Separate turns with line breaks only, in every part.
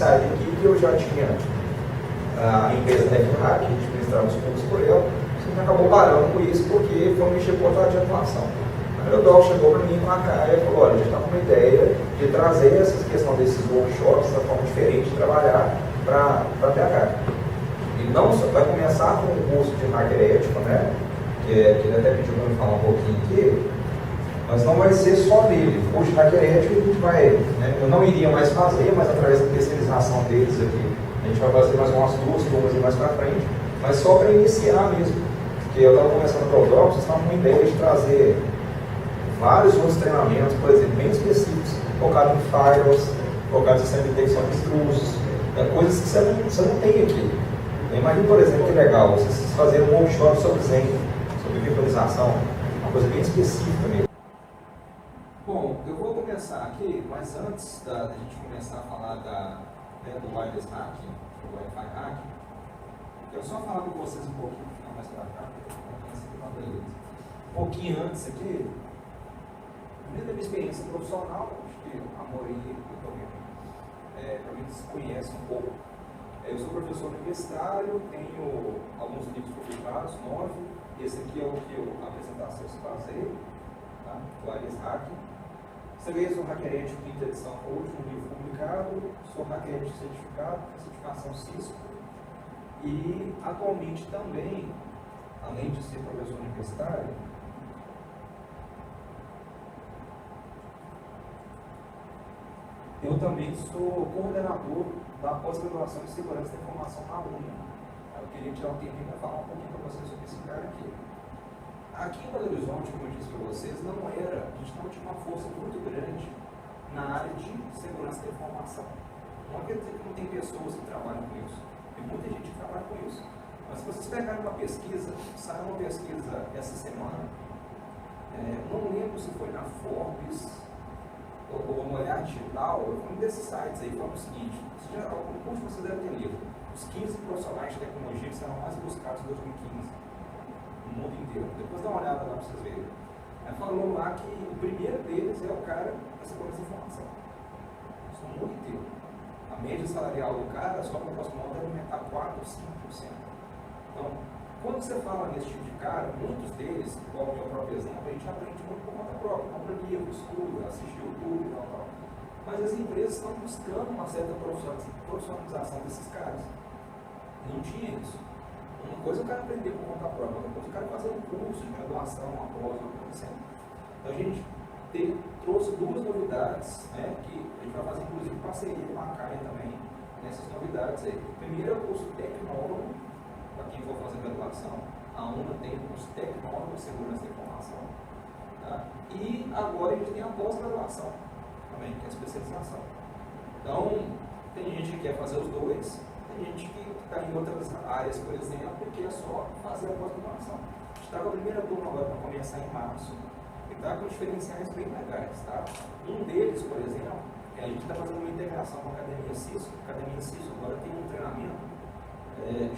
saí aqui que eu já tinha a empresa TechHack, a gente ministrava os cursos por ela, a gente acabou parando com isso porque foi mexer com a de atuação. Aí o Doc chegou para mim com a cara e falou, olha, a gente está com uma ideia de trazer essa questão desses workshops, da forma diferente de trabalhar para a TH. E não só vai começar com um curso de hacker ético, né? Que ele até pediu para me falar um pouquinho aqui, mas não vai ser só nele. O curso de hacker ético a gente vai, né, eu não iria mais fazer, mas através da especialização deles aqui, a gente vai fazer mais umas 2 turmas mais para frente, mas só para iniciar mesmo. Porque eu estava começando para o Doc, vocês estavam com uma ideia de trazer vários outros treinamentos, por exemplo, bem específicos, focados em firewalls, focados em sistema de detecção de intrusos, coisas que você não tem aqui. Imagina, por exemplo, que legal, vocês fazerem um workshop sobre Zen, sobre virtualização, uma coisa bem específica mesmo. Bom, eu vou começar aqui, mas antes da gente começar a falar do wireless hacking, do Wi-Fi hacking, eu quero só falar com vocês um pouquinho, ficar mais para cá, um pouquinho antes aqui, da minha experiência profissional, acho que a maioria para mim se conhece um pouco. Eu sou professor universitário, tenho alguns livros publicados, 9. Esse aqui é o que a apresentação se baseia, tá? O wireless hacking. Você vê, sou hacker ético de quinta edição, o último livro publicado, sou hacker ético certificado, certificação Cisco. E atualmente também, além de ser professor universitário, eu também sou coordenador da pós-graduação em segurança da informação na UNA. Eu queria tirar um tempinho para falar um pouquinho para vocês sobre esse cara aqui. Aqui em Belo Horizonte, como eu disse para vocês, a gente não tinha uma força muito grande na área de segurança da informação. Não quer dizer que não tem pessoas que trabalham com isso. Tem muita gente que trabalha com isso. Mas se vocês pegarem uma pesquisa, saiu uma pesquisa essa semana, não lembro se foi na Forbes, ou no Olhar Digital, um desses sites aí falou o seguinte, o curso que você deve ter lido, os 15 profissionais de tecnologia que serão mais buscados em 2015, no mundo inteiro. Depois dá uma olhada lá para vocês verem. Aí falou lá que o primeiro deles é o cara da segurança da informação. Isso no mundo inteiro. A média salarial do cara, só para o próximo ano, deve aumentar 4 ou 5%. Então, quando você fala nesse tipo de cara, muitos deles, igual o meu próprio exemplo, a gente aprende muito por conta própria, compra livro, estuda, assiste YouTube e tal. Mas as empresas estão buscando uma certa profissionalização desses caras. Não tinha isso. Uma coisa é o cara aprender por conta própria, outra coisa é o cara fazer um curso de graduação, uma pós, uma coisa assim. Então a gente trouxe 2 novidades, né, que a gente vai fazer inclusive parceria com a CAIA também, nessas novidades aí. O primeiro é o curso tecnólogo, para quem for fazer graduação. A UNA tem um curso tecnólogo de segurança da informação. Tá? E agora a gente tem a pós-graduação também, que é a especialização. Então, tem gente que quer fazer os 2, tem gente que está em outras áreas, por exemplo, e quer só fazer a pós-graduação. A gente está com a primeira turma agora para começar em março, e está com diferenciais bem legais. Tá? Um deles, por exemplo, a gente está fazendo uma integração com a Academia Cisco. A Academia Cisco agora tem um treinamento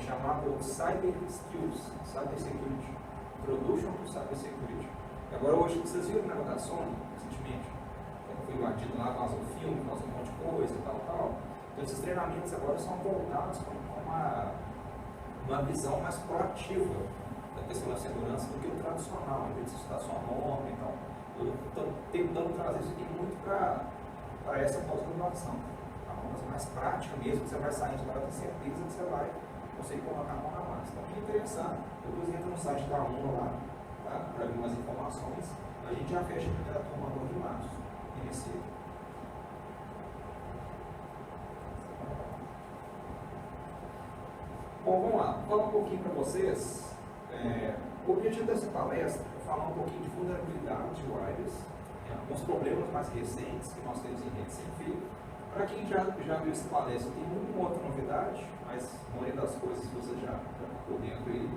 chamado Cyber Skills, Cyber Security, Introduction to Cyber Security. Agora hoje, vocês viram na da Sony, recentemente, foi invadido lá, vazou o filme, vazou um monte de coisa e tal. Então esses treinamentos agora são voltados com uma visão mais proativa da questão da segurança do que o tradicional, em vez de estudar só norma e tal. Eu estou tentando trazer isso aqui muito para essa pós-graduação. Uma coisa mais prática mesmo, que você vai sair de lá, ter certeza que você vai conseguir colocar a mão na massa. Então, quem interessar, depois entra no site da UNA lá, tá? Para ver umas informações. A gente já fecha a primeira turma agora de março. Inicia. Bom, vamos lá. Vou falar um pouquinho para vocês. O objetivo dessa palestra é falar um pouquinho de vulnerabilidade de wireless, alguns problemas mais recentes que nós temos em rede sem fio. Para quem já viu essa palestra, tem uma outra novidade, mas a maioria das coisas você já está por dentro aí.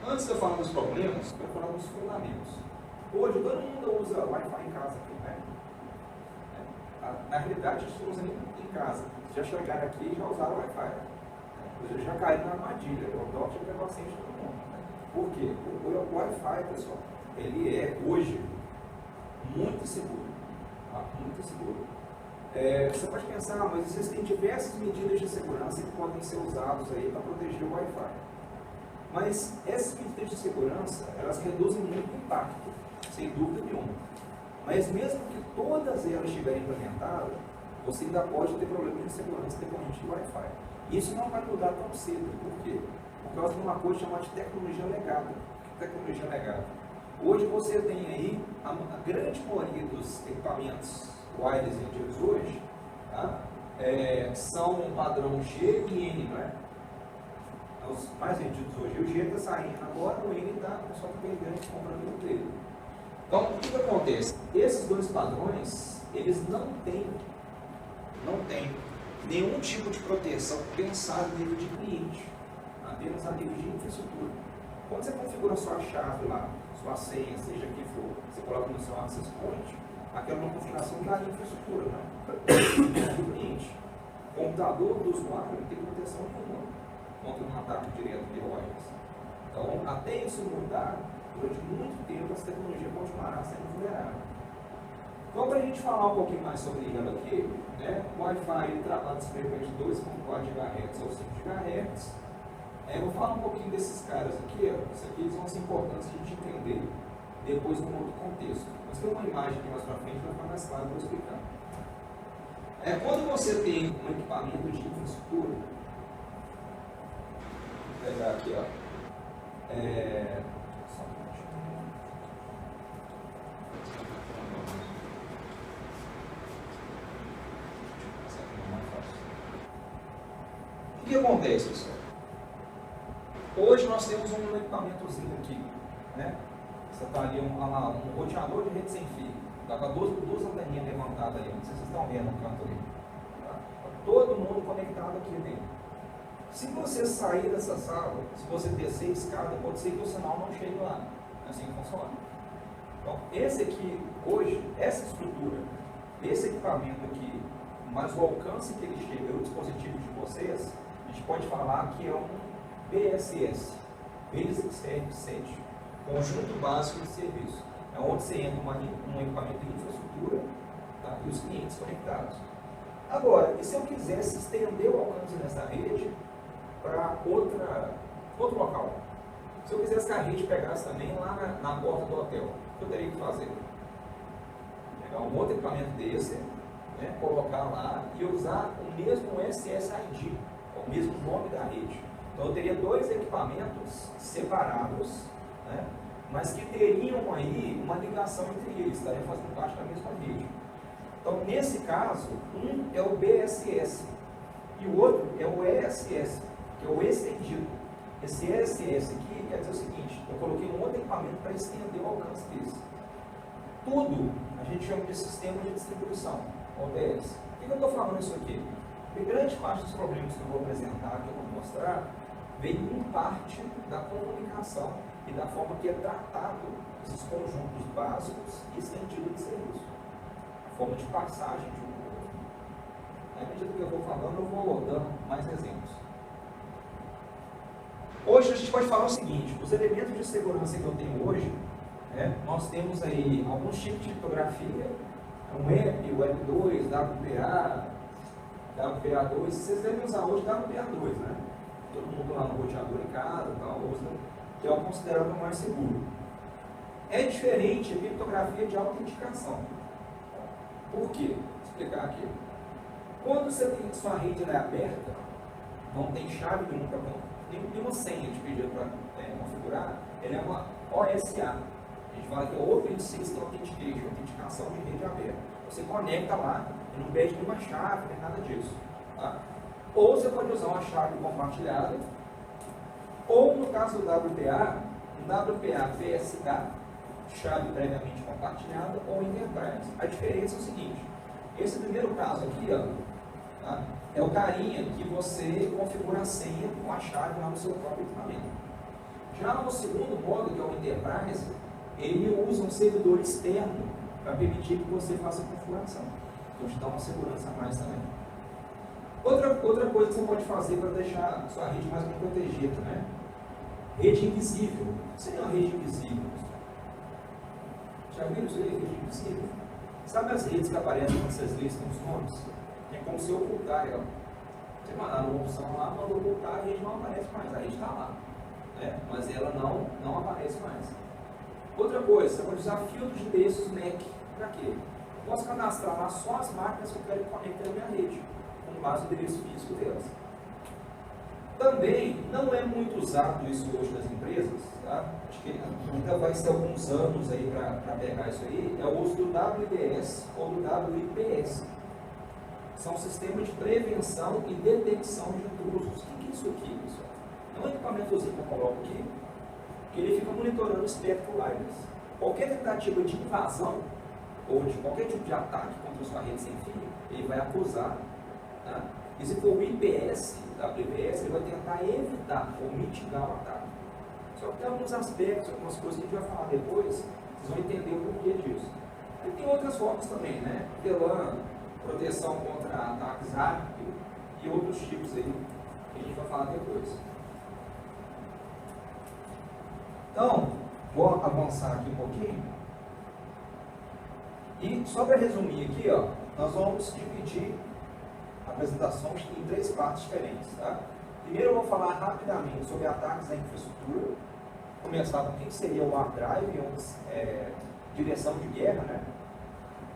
Antes de eu falar dos problemas, eu vou falar dos fundamentos. Hoje, todo mundo usa Wi-Fi em casa aqui, né? Na realidade, a gente não usa nem em casa. Já chegaram aqui e já usaram Wi-Fi. Já caíram na armadilha. O Doc já pegou a ciência de todo mundo. Por quê? O Wi-Fi, pessoal, ele é, hoje, muito seguro. Tá? Muito seguro. Você pode pensar, mas existem diversas medidas de segurança que podem ser usadas aí para proteger o Wi-Fi. Mas essas medidas de segurança, elas reduzem muito o impacto, sem dúvida nenhuma. Mas mesmo que todas elas estiverem implementadas, você ainda pode ter problemas de segurança decorrente do Wi-Fi. Isso não vai mudar tão cedo. Por quê? Por causa de uma coisa chamada de tecnologia legada. Tecnologia legada. Hoje você tem aí a grande maioria dos equipamentos wireless vendidos hoje, tá? São um padrão G e N, não é? Os mais vendidos hoje. O G está saindo agora, o N está só pegando comprando dele. Então, o que acontece? Esses dois padrões, eles não têm nenhum tipo de proteção pensada a nível de cliente, apenas a nível de infraestrutura. Quando você configura a sua chave lá, sua senha, seja que for, você coloca no seu access point, aquela é uma configuração da infraestrutura, né? Do cliente. O computador do usuário não tem proteção nenhuma contra um ataque direto de wireless. Então, até isso mudar, durante muito tempo essa tecnologia continuará sendo vulnerável. Então, para a gente falar um pouquinho mais sobre ela aqui, né, o Wi-Fi trabalha de frequência de 2.4 GHz ou 5 GHz. Eu vou falar um pouquinho desses caras aqui, ó. Isso aqui vão ser importantes a gente entender depois num outro contexto. Mas tem uma imagem aqui mais para frente, vai ficar mais claro para eu explicar. Quando você tem um equipamento de infraestrutura, vou pegar aqui, ó. O que acontece, pessoal? Hoje nós temos um equipamentozinho aqui, né? Você está ali um roteador de rede sem fio, está com duas anteninhas levantadas ali, não sei se vocês estão vendo no canto ali. Tá todo mundo conectado aqui dentro. Se você sair dessa sala, se você descer a escada, pode ser que o sinal não chegue lá. É assim que funciona. Então, esse aqui, hoje, essa estrutura, esse equipamento aqui, mas o alcance que ele chega no dispositivo de vocês, a gente pode falar que é um BSS, Basic Service Set, conjunto básico de serviço. É onde você entra um equipamento de infraestrutura, tá? E os clientes conectados. Agora, e se eu quisesse estender o alcance dessa rede para outro local? Se eu quisesse que a rede pegasse também lá na porta do hotel, o que eu teria que fazer? Pegar um outro equipamento desse, né, colocar lá e usar o mesmo SSID, o mesmo nome da rede. Então eu teria dois equipamentos separados, né, mas que teriam aí uma ligação entre eles, estariam fazendo parte da mesma rede. Então nesse caso, um é o BSS e o outro é o ESS, que é o estendido. Esse ESS aqui quer dizer o seguinte: eu coloquei um outro equipamento para estender o alcance desse. Tudo a gente chama de sistema de distribuição, ODS. Por que eu estou falando isso aqui? Porque grande parte dos problemas que eu vou apresentar, que eu vou mostrar, vem em parte da comunicação e da forma que é tratado esses conjuntos básicos e estendidos de serviço. A forma de passagem de um para o outro. À medida que eu vou falando, eu vou dando mais exemplos. Hoje a gente pode falar o seguinte: os elementos de segurança que eu tenho hoje, nós temos aí alguns tipos de criptografia, um WEP, WEP2, WPA, WPA2, vocês devem usar hoje WPA2, né? Todo mundo lá no roteador em casa, tal, usa, que é o considerado o mais seguro. É diferente a criptografia de autenticação. Por quê? Vou explicar aqui. Quando você tem sua rede aberta, não tem chave nenhuma para nenhuma senha de pedido para configurar, ela é uma OSA. A gente fala que é Open System Authentication, autenticação de rede aberta. Você conecta lá e não pede nenhuma chave, nem nada disso. Tá? Ou você pode usar uma chave compartilhada, ou no caso do WPA, um WPA PSK, chave previamente compartilhada, ou Enterprise. A diferença é o seguinte: esse primeiro caso aqui, ó, tá? É o carinha que você configura a senha com a chave lá no seu próprio equipamento. Já no segundo modo, que é o Enterprise, ele usa um servidor externo para permitir que você faça a configuração. Então, te dá uma segurança a mais também. Outra coisa que você pode fazer para deixar a sua rede mais bem protegida, né? Rede invisível. O que seria uma rede invisível? Já viram isso aí, rede invisível? Sabe as redes que aparecem quando vocês listam os nomes? É como se ocultar ela. Você mandar uma opção lá, manda ocultar, a rede não aparece mais, a rede está lá. Né? Mas ela não aparece mais. Outra coisa, você pode usar filtros de textos MAC. Para quê? Eu posso cadastrar lá só as máquinas que eu quero que conectem na minha rede, com base no endereço físico delas. Também não é muito usado isso hoje nas empresas, tá? Acho que ainda vai ser alguns anos aí para pegar isso aí, é o uso do WDS ou do WIPS. São sistemas de prevenção e detecção de intrusos. O que é isso aqui, pessoal? É um equipamentozinho que eu coloco aqui, que ele fica monitorando o espectro wireless. Qualquer tentativa de invasão ou de qualquer tipo de ataque contra a sua rede sem fio, ele vai acusar. Tá? E se for o IPS, WPS, ele vai tentar evitar ou mitigar o ataque. Só que tem alguns aspectos, algumas coisas que a gente vai falar depois, vocês vão entender o porquê disso. E tem outras formas também, né? VLAN, proteção contra ataques rápidos e outros tipos aí que a gente vai falar depois. Então, vou avançar aqui um pouquinho. E só para resumir aqui, ó, nós vamos dividir a apresentação em 3 partes diferentes. Tá? Primeiro eu vou falar rapidamente sobre ataques à infraestrutura, começar com o que seria o hard drive, direção de guerra, né?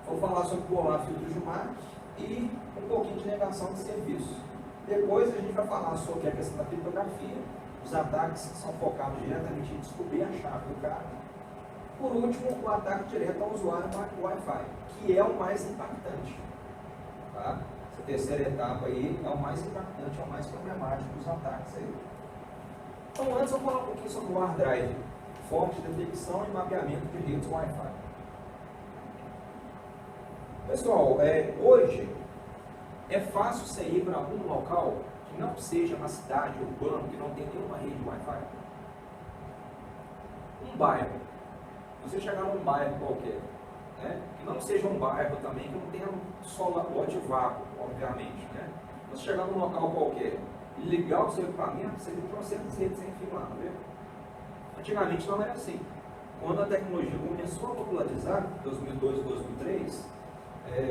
Vou falar sobre colar filtros de MAC e um pouquinho de negação de serviço. Depois a gente vai falar sobre a questão da criptografia, os ataques que são focados diretamente em descobrir a chave do cara. Por último, o ataque direto ao usuário no Wi-Fi, que é o mais impactante. Tá? Essa terceira etapa aí é o mais impactante, é o mais problemático dos ataques aí. Então, antes eu vou falar um pouquinho sobre o hard drive, forma de detecção e mapeamento de redes Wi-Fi. Pessoal, hoje é fácil você ir para algum local que não seja uma cidade urbana, que não tem nenhuma rede Wi-Fi. Um bairro. Você chegar num bairro qualquer, né? Que não seja um bairro também, que não tenha só lote vago, obviamente. Né? Você chegar num local qualquer e ligar o seu equipamento, você tem trocentas redes sem fio lá, não é? Antigamente não era assim. Quando a tecnologia começou a popularizar, em 2002, 2003,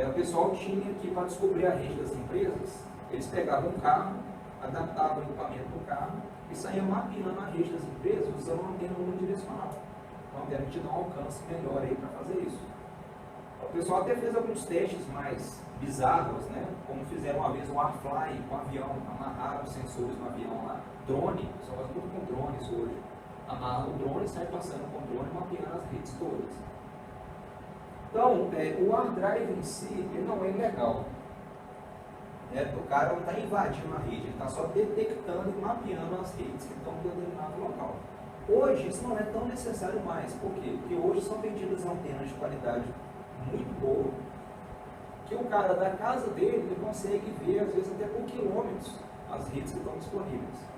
o pessoal tinha que, para descobrir a rede das empresas, eles pegavam um carro, adaptavam o equipamento do carro e saíam mapeando a rede das empresas usando uma antena unidirecional. Então deve te dar um alcance melhor aí para fazer isso. O pessoal até fez alguns testes mais bizarros, né? Como fizeram uma vez um Airfly com um avião, amarraram os sensores no avião lá, drone, o pessoal faz tudo com drones hoje. Amarra o drone e sai passando com o drone mapeando as redes todas. Então, o hard drive em si, ele não é ilegal. O cara não está invadindo a rede, ele está só detectando e mapeando as redes que estão em determinado local. Hoje isso não é tão necessário mais. Por quê? Porque hoje são vendidas antenas de qualidade muito boa, que o cara da casa dele ele consegue ver, às vezes até por quilômetros, as redes que estão disponíveis.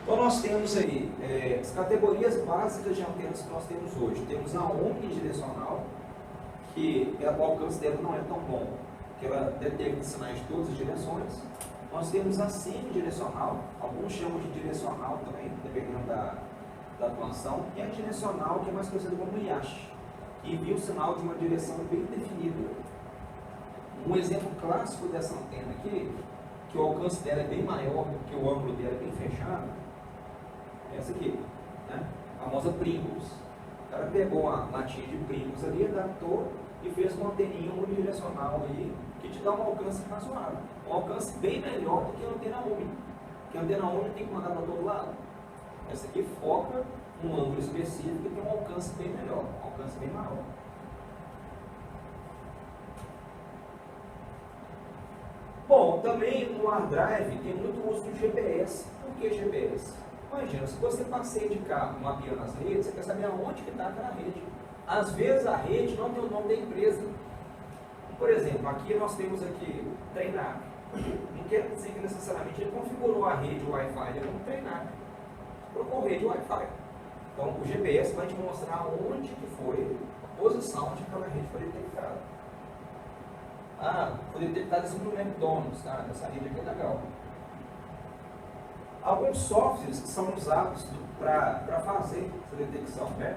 Então nós temos aí as categorias básicas de antenas que nós temos hoje. Temos a omnidirecional, que o alcance dela não é tão bom, que ela detecta sinais de todas as direções. Nós temos a semidirecional, alguns chamam de direcional também, dependendo da atuação, e a direcional, que é mais conhecida como IASH, que envia o sinal de uma direção bem definida. Um exemplo clássico dessa antena aqui, que o alcance dela é bem maior, que o ângulo dela é bem fechado, é essa aqui, né? A famosa Pringles. O cara pegou uma latinha de Pringles ali, adaptou e fez uma anteninha unidirecional aí, que te dá um alcance razoável. Um alcance bem melhor do que a antena Omni. Porque a antena Omni tem que mandar para todo lado. Essa aqui foca um ângulo específico e tem um alcance bem melhor, um alcance bem maior. Bom, também no hard drive tem muito uso do GPS. Por que GPS? Imagina, se você passeia de carro mapeando as redes, você quer saber aonde que está aquela rede. Às vezes a rede não tem o nome da empresa. Por exemplo, aqui nós temos aqui treinar. Não quer dizer que necessariamente ele configurou a rede Wi-Fi, ele como treinar. Colocou rede Wi-Fi. Então o GPS vai te mostrar onde que foi a posição onde aquela rede foi detectada. Ah, foi detectada assim no McDonald's, tá? Essa rede aqui é legal. Alguns softwares que são usados para fazer essa detecção, né?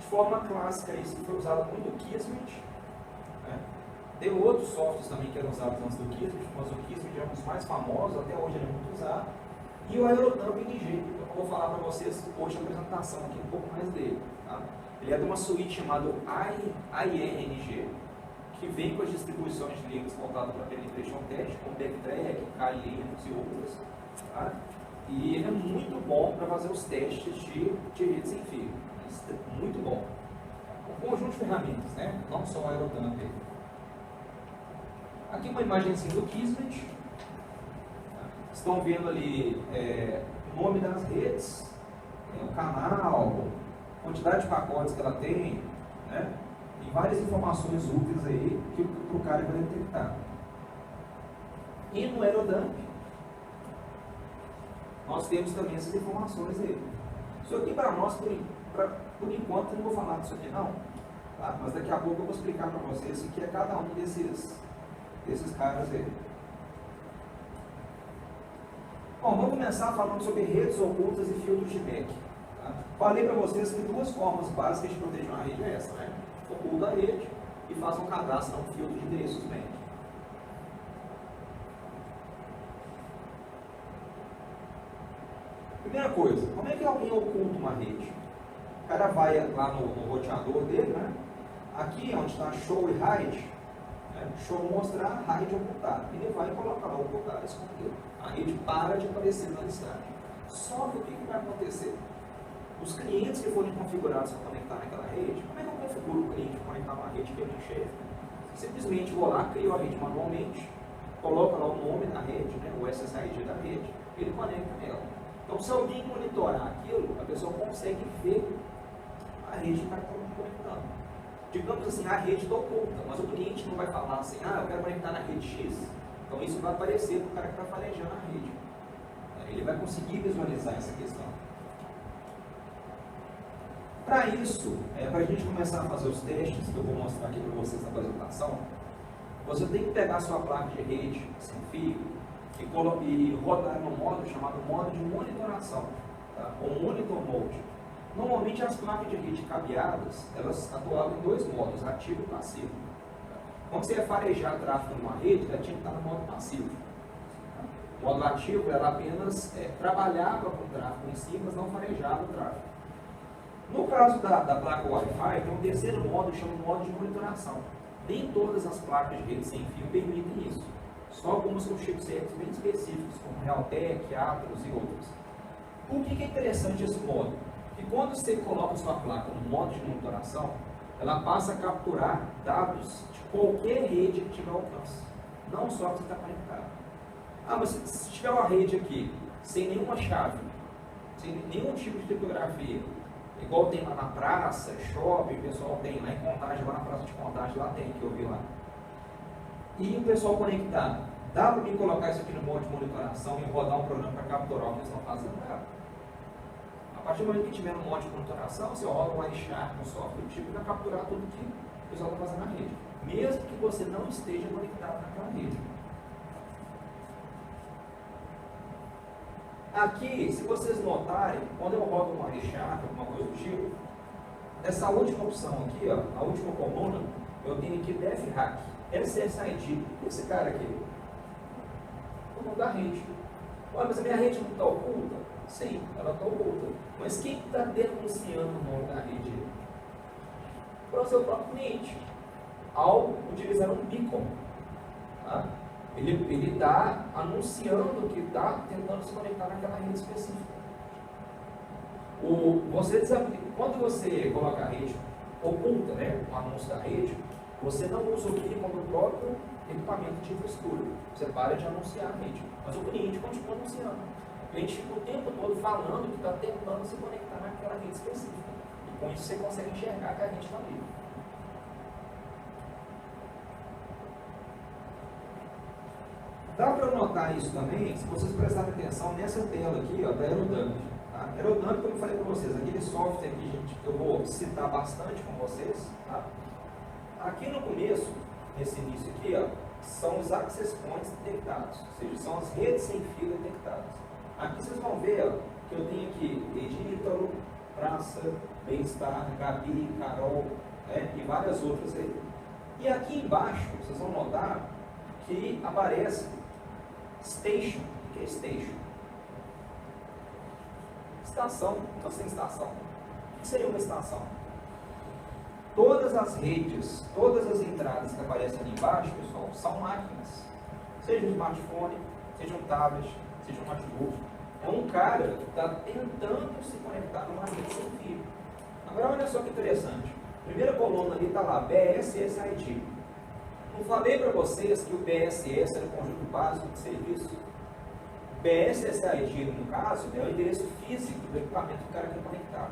De forma clássica, isso foi usado muito o Kismet, né? Tem outros softwares também que eram usados antes do Kismet, mas o Kismet é um dos mais famosos, até hoje ele é muito usado. E o Aerodump NG, eu vou falar para vocês hoje a apresentação aqui um pouco mais dele. Tá? Ele é de uma suíte chamada IENG, que vem com as distribuições de Linux voltadas para penetration test, como Backtrack, Kali-Linux e outras. Tá? E ele é muito bom para fazer os testes de rede sem fio. Muito bom. Um conjunto de ferramentas, né? Não só o Aerodump. Aqui uma imagenzinha do Kismet. Estão vendo ali o nome das redes, o canal, quantidade de pacotes que ela tem, né? E várias informações úteis aí que para o cara vai detectar. E no Aerodump, nós temos também essas informações aí. Isso aqui para nós, por enquanto, eu não vou falar disso aqui não, tá? Mas daqui a pouco eu vou explicar para vocês o que é cada um desses caras aí. Bom, vamos começar falando sobre redes ocultas e filtros de MAC. Tá? Falei para vocês que duas formas básicas de proteger uma rede é essa, né? Oculta a rede e faça um cadastro a um filtro de endereços MAC. Primeira coisa, como é que alguém oculta uma rede? O cara vai lá no roteador dele, né? Aqui onde está show e hide, né? Show mostrar, hide ocultar. Ele vai colocar lá ocultar, esconder. A rede para de aparecer na listagem. Só que o que vai acontecer? Os clientes que forem configurados para conectar naquela rede, como é que eu configuro o cliente para conectar uma rede que eu não enxergo? Simplesmente vou lá, crio a rede manualmente, coloco lá o nome da rede, né? O SSID da rede, ele conecta nela. Então, se alguém monitorar aquilo, a pessoa consegue ver a rede que está conectando. Digamos assim, a rede está oculta, mas o cliente não vai falar assim, eu quero conectar na rede X. Então, isso vai aparecer para o cara que está farejando a rede. Ele vai conseguir visualizar essa questão. Para isso, para a gente começar a fazer os testes, que eu vou mostrar aqui para vocês na apresentação, você tem que pegar a sua placa de rede sem fio e rodar no modo chamado modo de monitoração, tá? Ou monitor mode. Normalmente as placas de rede cabeadas, elas atuavam em dois modos, ativo e passivo. Tá? Quando você ia farejar tráfego numa rede, ela tinha que estar no modo passivo. Tá? O modo ativo era apenas trabalhava com o tráfego em si, mas não farejava o tráfego. No caso da placa Wi-Fi, tem um terceiro modo, chamado modo de monitoração. Nem todas as placas de rede sem fio permitem isso. Só algumas com chipsets bem específicos, como Realtek, Atos e outros. Por que é interessante esse modo? Porque quando você coloca a sua placa no modo de monitoração, ela passa a capturar dados de qualquer rede que tiver alcance, não só que você está conectado. Mas se tiver uma rede aqui, sem nenhuma chave, sem nenhum tipo de criptografia, igual tem lá na praça, shopping, o pessoal tem lá em Contagem, lá na praça de Contagem, lá tem, que eu vi lá. E o pessoal conectar, dá para mim colocar isso aqui no modo de monitoração e rodar um programa para capturar o que eles estão fazendo? A partir do momento que tiver no modo de monitoração, você roda um iShark, um software do tipo, e vai capturar tudo que o pessoal está fazendo na rede, mesmo que você não esteja conectado naquela rede. Aqui, se vocês notarem, quando eu rodo uma iShark, alguma coisa do tipo, essa última opção aqui, a última coluna, eu tenho aqui DefHack. SSID, esse cara aqui, o nome da rede. Olha, mas a minha rede não está oculta? Sim, ela está oculta. Mas quem está denunciando o nome da rede? Para o seu próprio cliente, ao utilizar um beacon. Tá? Ele está anunciando que está tentando se conectar naquela rede específica. Quando você coloca a rede oculta, né, o anúncio da rede, você não usa o cliente como o próprio equipamento de infraestrutura. Você para de anunciar a rede. Mas o cliente continua anunciando. O cliente fica o tempo todo falando que está tentando se conectar naquela rede específica. E com isso você consegue enxergar que a rede está livre. Dá para notar isso também, se vocês prestarem atenção nessa tela aqui, da Aerodump. Tá? Aerodump, como eu falei para vocês, aquele software aqui, gente, que eu vou citar bastante com vocês. Tá? Aqui no começo, nesse início aqui, são os access points detectados, ou seja, são as redes sem fio detectadas. Aqui vocês vão ver que eu tenho aqui Rede Ítalo, Praça, Bem-Estar, Gabi, Carol, né, e várias outras aí. E aqui embaixo, vocês vão notar que aparece Station. O que é Station? Estação. Então, sem estação. O que seria uma estação? Todas as redes, todas as entradas que aparecem ali embaixo, pessoal, são máquinas. Seja um smartphone, seja um tablet, seja um notebook. É um cara que está tentando se conectar numa rede sem fio. Agora, olha só que interessante. Primeira coluna ali está lá, BSSID. Não falei para vocês que o BSS era o conjunto básico de serviço? BSSID, no caso, é o endereço físico do equipamento que o cara quer conectar.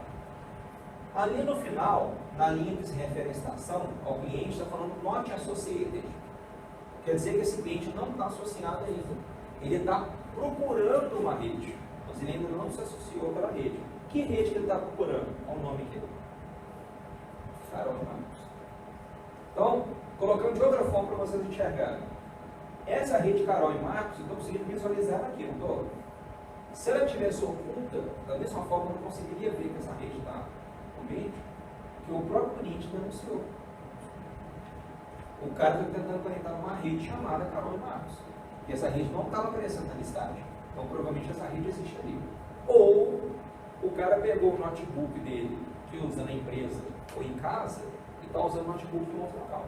Ali no final, na linha que se refere à estação, ao cliente está falando not associated. Quer dizer que esse cliente não está associado ainda. Ele está procurando uma rede, mas ele ainda não se associou àquela rede. Que rede que ele está procurando? Qual o nome dele? Carol e Marcos. Então, colocando de outra forma para vocês enxergarem. Essa rede Carol e Marcos, eu estou conseguindo visualizar aqui, não estou? Se ela estivesse oculta, da mesma forma eu não conseguiria ver que essa rede está no meio, que o próprio cliente denunciou. O cara está tentando conectar numa rede chamada Carol e Marcos. E essa rede não estava aparecendo na listagem. Então, provavelmente essa rede existe ali. Ou o cara pegou o notebook dele, que usa na empresa ou em casa, e está usando o notebook em outro local.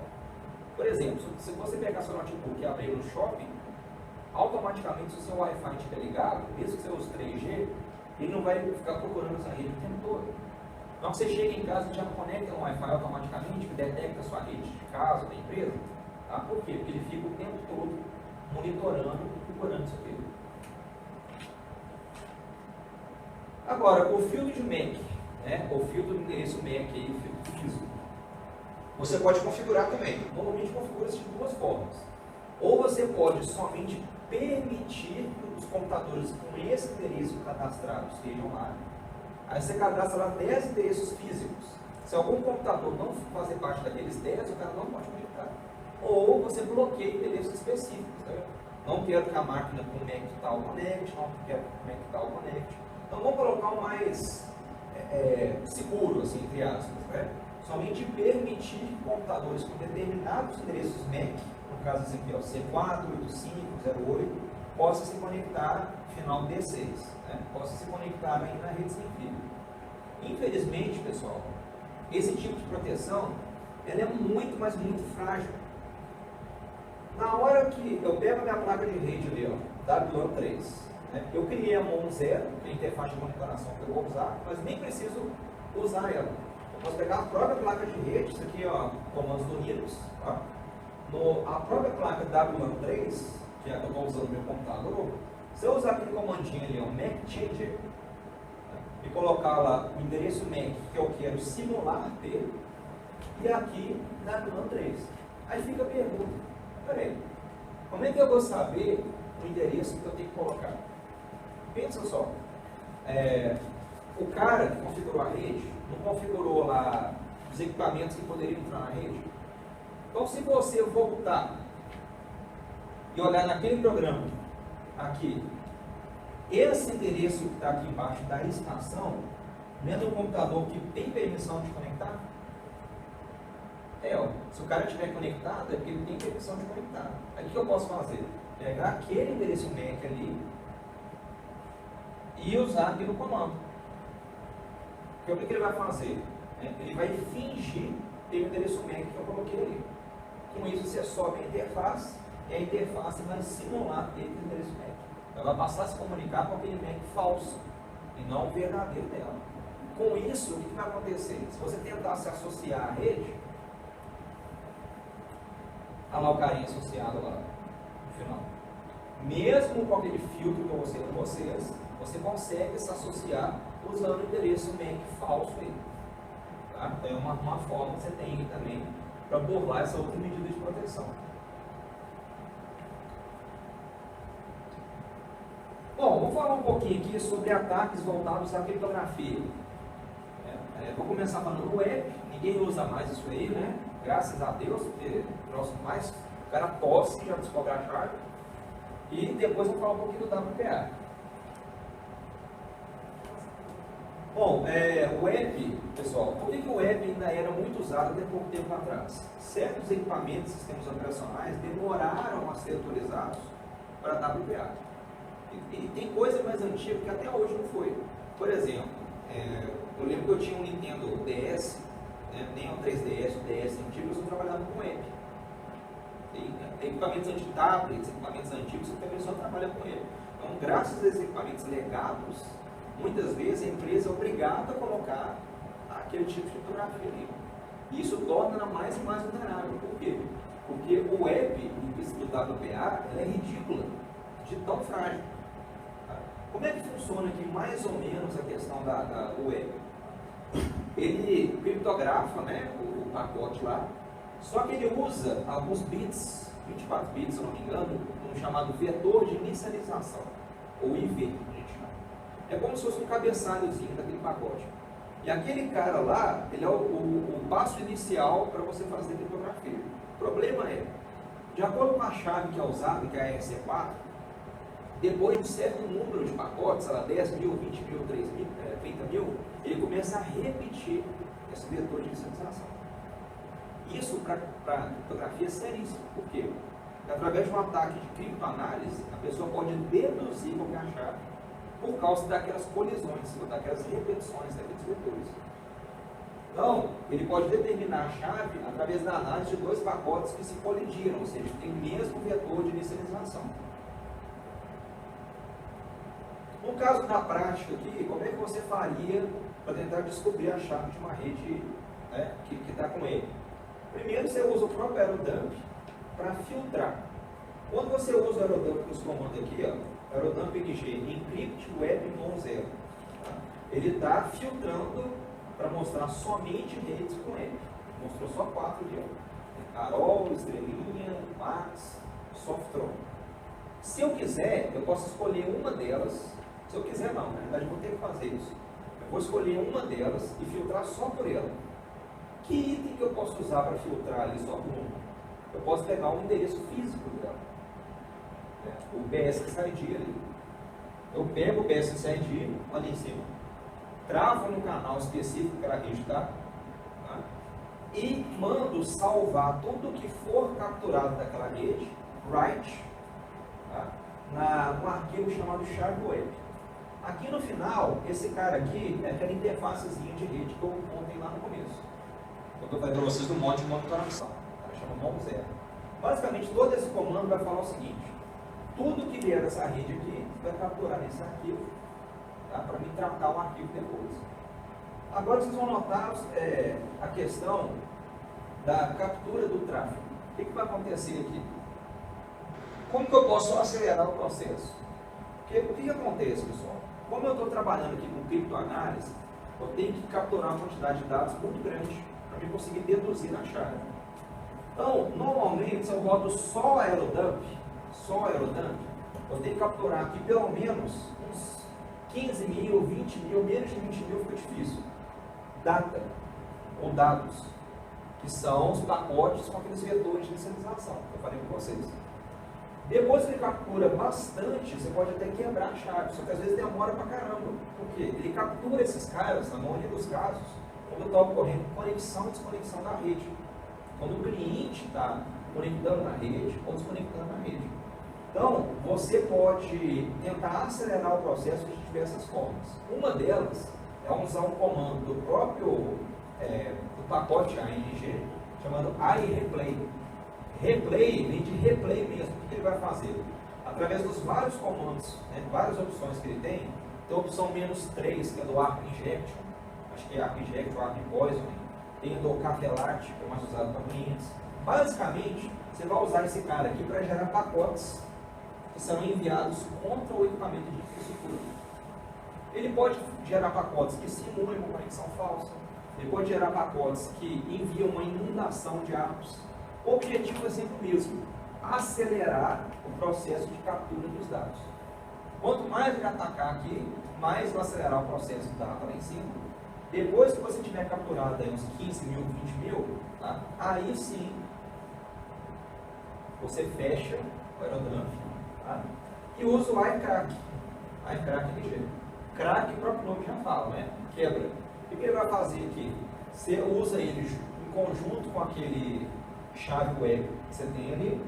Por exemplo, se você pegar seu notebook e abrir no shopping, automaticamente, se o seu Wi-Fi estiver ligado, mesmo que você use 3G, ele não vai ficar procurando essa rede o tempo todo. Então, você chega em casa e já conecta no Wi-Fi automaticamente, que detecta a sua rede de casa, da empresa. Tá? Por quê? Porque ele fica o tempo todo monitorando e procurando isso aqui. Agora, o filtro de MAC, né? O filtro do endereço MAC aí, o filtro físico, você pode configurar também. Normalmente configura-se de duas formas. Ou você pode somente permitir que os computadores com esse endereço cadastrado estejam lá. Aí você cadastra lá 10 endereços físicos. Se algum computador não fazer parte daqueles 10, o cara não pode conectar. Ou você bloqueia endereços específicos. Tá? Não quero que a máquina com MAC tal conecte, não quero que o MAC tal conecte. Então vamos colocar o mais seguro, assim, entre aspas. Né? Somente permitir que computadores com determinados endereços MAC, no caso esse aqui, ó, C4, 85, 08, possam se conectar final D6, né? Possam se conectar aí na rede sem fio. Infelizmente, pessoal, esse tipo de proteção ela é muito, mas muito frágil. Na hora que eu pego a minha placa de rede ali, ó, WLAN3, né? Eu criei a MON 0, que é a interface de monitoração que eu vou usar, mas nem preciso usar ela. Eu posso pegar a própria placa de rede, isso aqui, ó, comandos do Linux, ó. A própria placa WLAN3, que é a que eu estou usando no meu computador, se eu usar aquele comandinho ali, ó, MAC Changer, e colocar lá o endereço MAC que eu quero simular dele, e aqui WLAN3. Aí fica a pergunta, peraí, como é que eu vou saber o endereço que eu tenho que colocar? Pensa só, o cara que configurou a rede, não configurou lá os equipamentos que poderiam entrar na rede. Então, se você voltar e olhar naquele programa, aqui, esse endereço que está aqui embaixo da estação, dentro do computador que tem permissão de conectar, ó, se o cara estiver conectado, é porque ele tem permissão de conectar. Aí o que eu posso fazer? Pegar aquele endereço MAC ali e usar aqui no comando. Porque o que ele vai fazer? Ele vai fingir ter o endereço MAC que eu coloquei ali. Com isso você sobe a interface e a interface vai simular ter o endereço MAC. Ela vai passar a se comunicar com aquele MAC falso e não o verdadeiro dela. Com isso, o que vai acontecer? Se você tentar se associar à rede, olha lá o carinha associado lá no final. Mesmo com aquele filtro que eu mostrei para vocês, você consegue se associar usando o endereço MAC falso aí. Tá? Então é uma forma que você tem aí também para burlar essa outra medida de proteção. Bom, vamos falar um pouquinho aqui sobre ataques voltados à criptografia. Vou começar falando web, ninguém usa mais isso aí, né? Graças a Deus, porque mais o cara tosse já descobrir a chave. E depois vou falar um pouquinho do WPA. Bom, o app, pessoal, por que o app ainda era muito usado até pouco tempo atrás? Certos equipamentos, sistemas operacionais, demoraram a ser atualizados para WPA. E tem coisa mais antiga que até hoje não foi. Por exemplo, eu lembro que eu tinha um Nintendo DS, nem um 3DS, o DS antigo, eu trabalhava com app. Tem equipamentos anti-tablets, equipamentos antigos, que também só trabalha com ele. Então, graças a esses equipamentos legados, muitas vezes a empresa é obrigada a colocar aquele tipo de fotografia ali. E isso torna ela mais e mais vulnerável. Por quê? Porque o app do WPA é ridícula, de tão frágil. Como é que funciona aqui mais ou menos a questão do web? Ele criptografa, né, o pacote lá, só que ele usa alguns bits, 24 bits, se eu não me engano, um chamado vetor de inicialização, ou IV, que a gente chama. É como se fosse um cabeçalhozinho daquele pacote. E aquele cara lá, ele é o passo inicial para você fazer criptografia. O problema é, de acordo com a chave que é usada, que é a ERC4, depois de um certo número de pacotes, sei lá, 10 mil, 20 mil, 30 mil, ele começa a repetir esse vetor de inicialização. Isso para criptografia é seríssimo. Por quê? Porque através de um ataque de criptoanálise, a pessoa pode deduzir qualquer chave por causa daquelas colisões, ou daquelas repetições daqueles vetores. Então, ele pode determinar a chave através da análise de dois pacotes que se colidiram, ou seja, tem o mesmo vetor de inicialização. No caso da prática aqui, como é que você faria para tentar descobrir a chave de uma rede, né, que está com ele? Primeiro, você usa o próprio aerodump para filtrar. Quando você usa o aerodump com os comandos aqui, ó, aerodump NG, encrypt web non zero, tá? Ele está filtrando para mostrar somente redes com ele. Mostrou só 4 ali, ó. Carol, Estrelinha, Max, Softron. Se eu quiser, eu posso escolher uma delas. Se eu quiser não, na verdade eu vou ter que fazer isso. Eu vou escolher uma delas e filtrar só por ela. Que item que eu posso usar para filtrar ali só por uma? Eu posso pegar o endereço físico dela. O BSSID ali. Eu pego o BSSID ali em cima, travo no canal específico que ela rede está, tá? E mando salvar tudo que for capturado daquela rede, write, tá? No arquivo chamado chave web. Aqui no final, esse cara aqui é aquela interfacezinha de rede que eu montei lá no começo. Eu estou falando para vocês do modo de monitoração. Ela chama MON0. Basicamente, todo esse comando vai falar o seguinte: tudo que vier dessa rede aqui, vai capturar nesse arquivo, tá? Para me tratar o arquivo depois. Agora vocês vão notar a questão da captura do tráfego. O que vai acontecer aqui? Como que eu posso acelerar o processo? Porque o que acontece, pessoal? Como eu estou trabalhando aqui com criptoanálise, eu tenho que capturar uma quantidade de dados muito grande para eu conseguir deduzir na chave. Então, normalmente, se eu rodo só aerodump, eu tenho que capturar aqui pelo menos uns 15 mil, 20 mil, menos de 20 mil fica difícil. Data, ou dados, que são os pacotes com aqueles vetores de inicialização, que eu falei com vocês. Depois que ele captura bastante, você pode até quebrar a chave, só que às vezes demora pra caramba. Por quê? Ele captura esses caras, na maioria dos casos, quando está ocorrendo conexão e desconexão da rede. Quando o cliente está conectando na rede ou desconectando na rede. Então, você pode tentar acelerar o processo de diversas formas. Uma delas é usar um comando do próprio do pacote ANG, chamado iReplay. Replay vem de replay mesmo. O que ele vai fazer? Através dos vários comandos, né, várias opções que ele tem a opção -3, que é do Arc Injection, acho que é Arc Injection ou Arc Poisoning, tem do Capelart, que é mais usado para clientes. Basicamente, você vai usar esse cara aqui para gerar pacotes que serão enviados contra o equipamento de infraestrutura. Ele pode gerar pacotes que simulem uma conexão falsa, ele pode gerar pacotes que enviam uma inundação de dados. O objetivo é sempre o mesmo: acelerar o processo de captura dos dados. Quanto mais ele atacar aqui, mais vai acelerar o processo de data lá em cima. Depois que você tiver capturado aí uns 15 mil, 20 mil, tá? Aí sim você fecha o aerodump, tá? E usa o iCrack. iCrack ligeiro. Crack, o próprio nome já fala, né? quebra. O que ele vai fazer aqui? Você usa ele em conjunto com aquele chave web que você tem ali.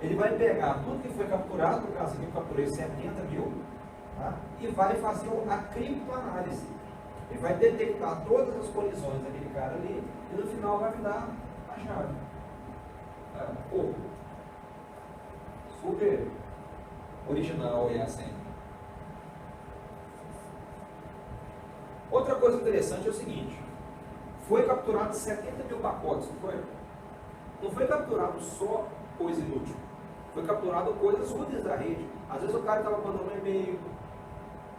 Ele vai pegar tudo que foi capturado, no caso aqui eu capturei 70 mil, tá? E vai fazer a criptoanálise. Ele vai detectar todas as colisões daquele cara ali e no final vai me dar a chave. Tá? Pô, super original e assim. Outra coisa interessante é o seguinte: foi capturado 70 mil pacotes, não foi? Não foi capturado só coisa inútil, foi capturado coisas úteis da rede. Às vezes o cara estava mandando um e-mail,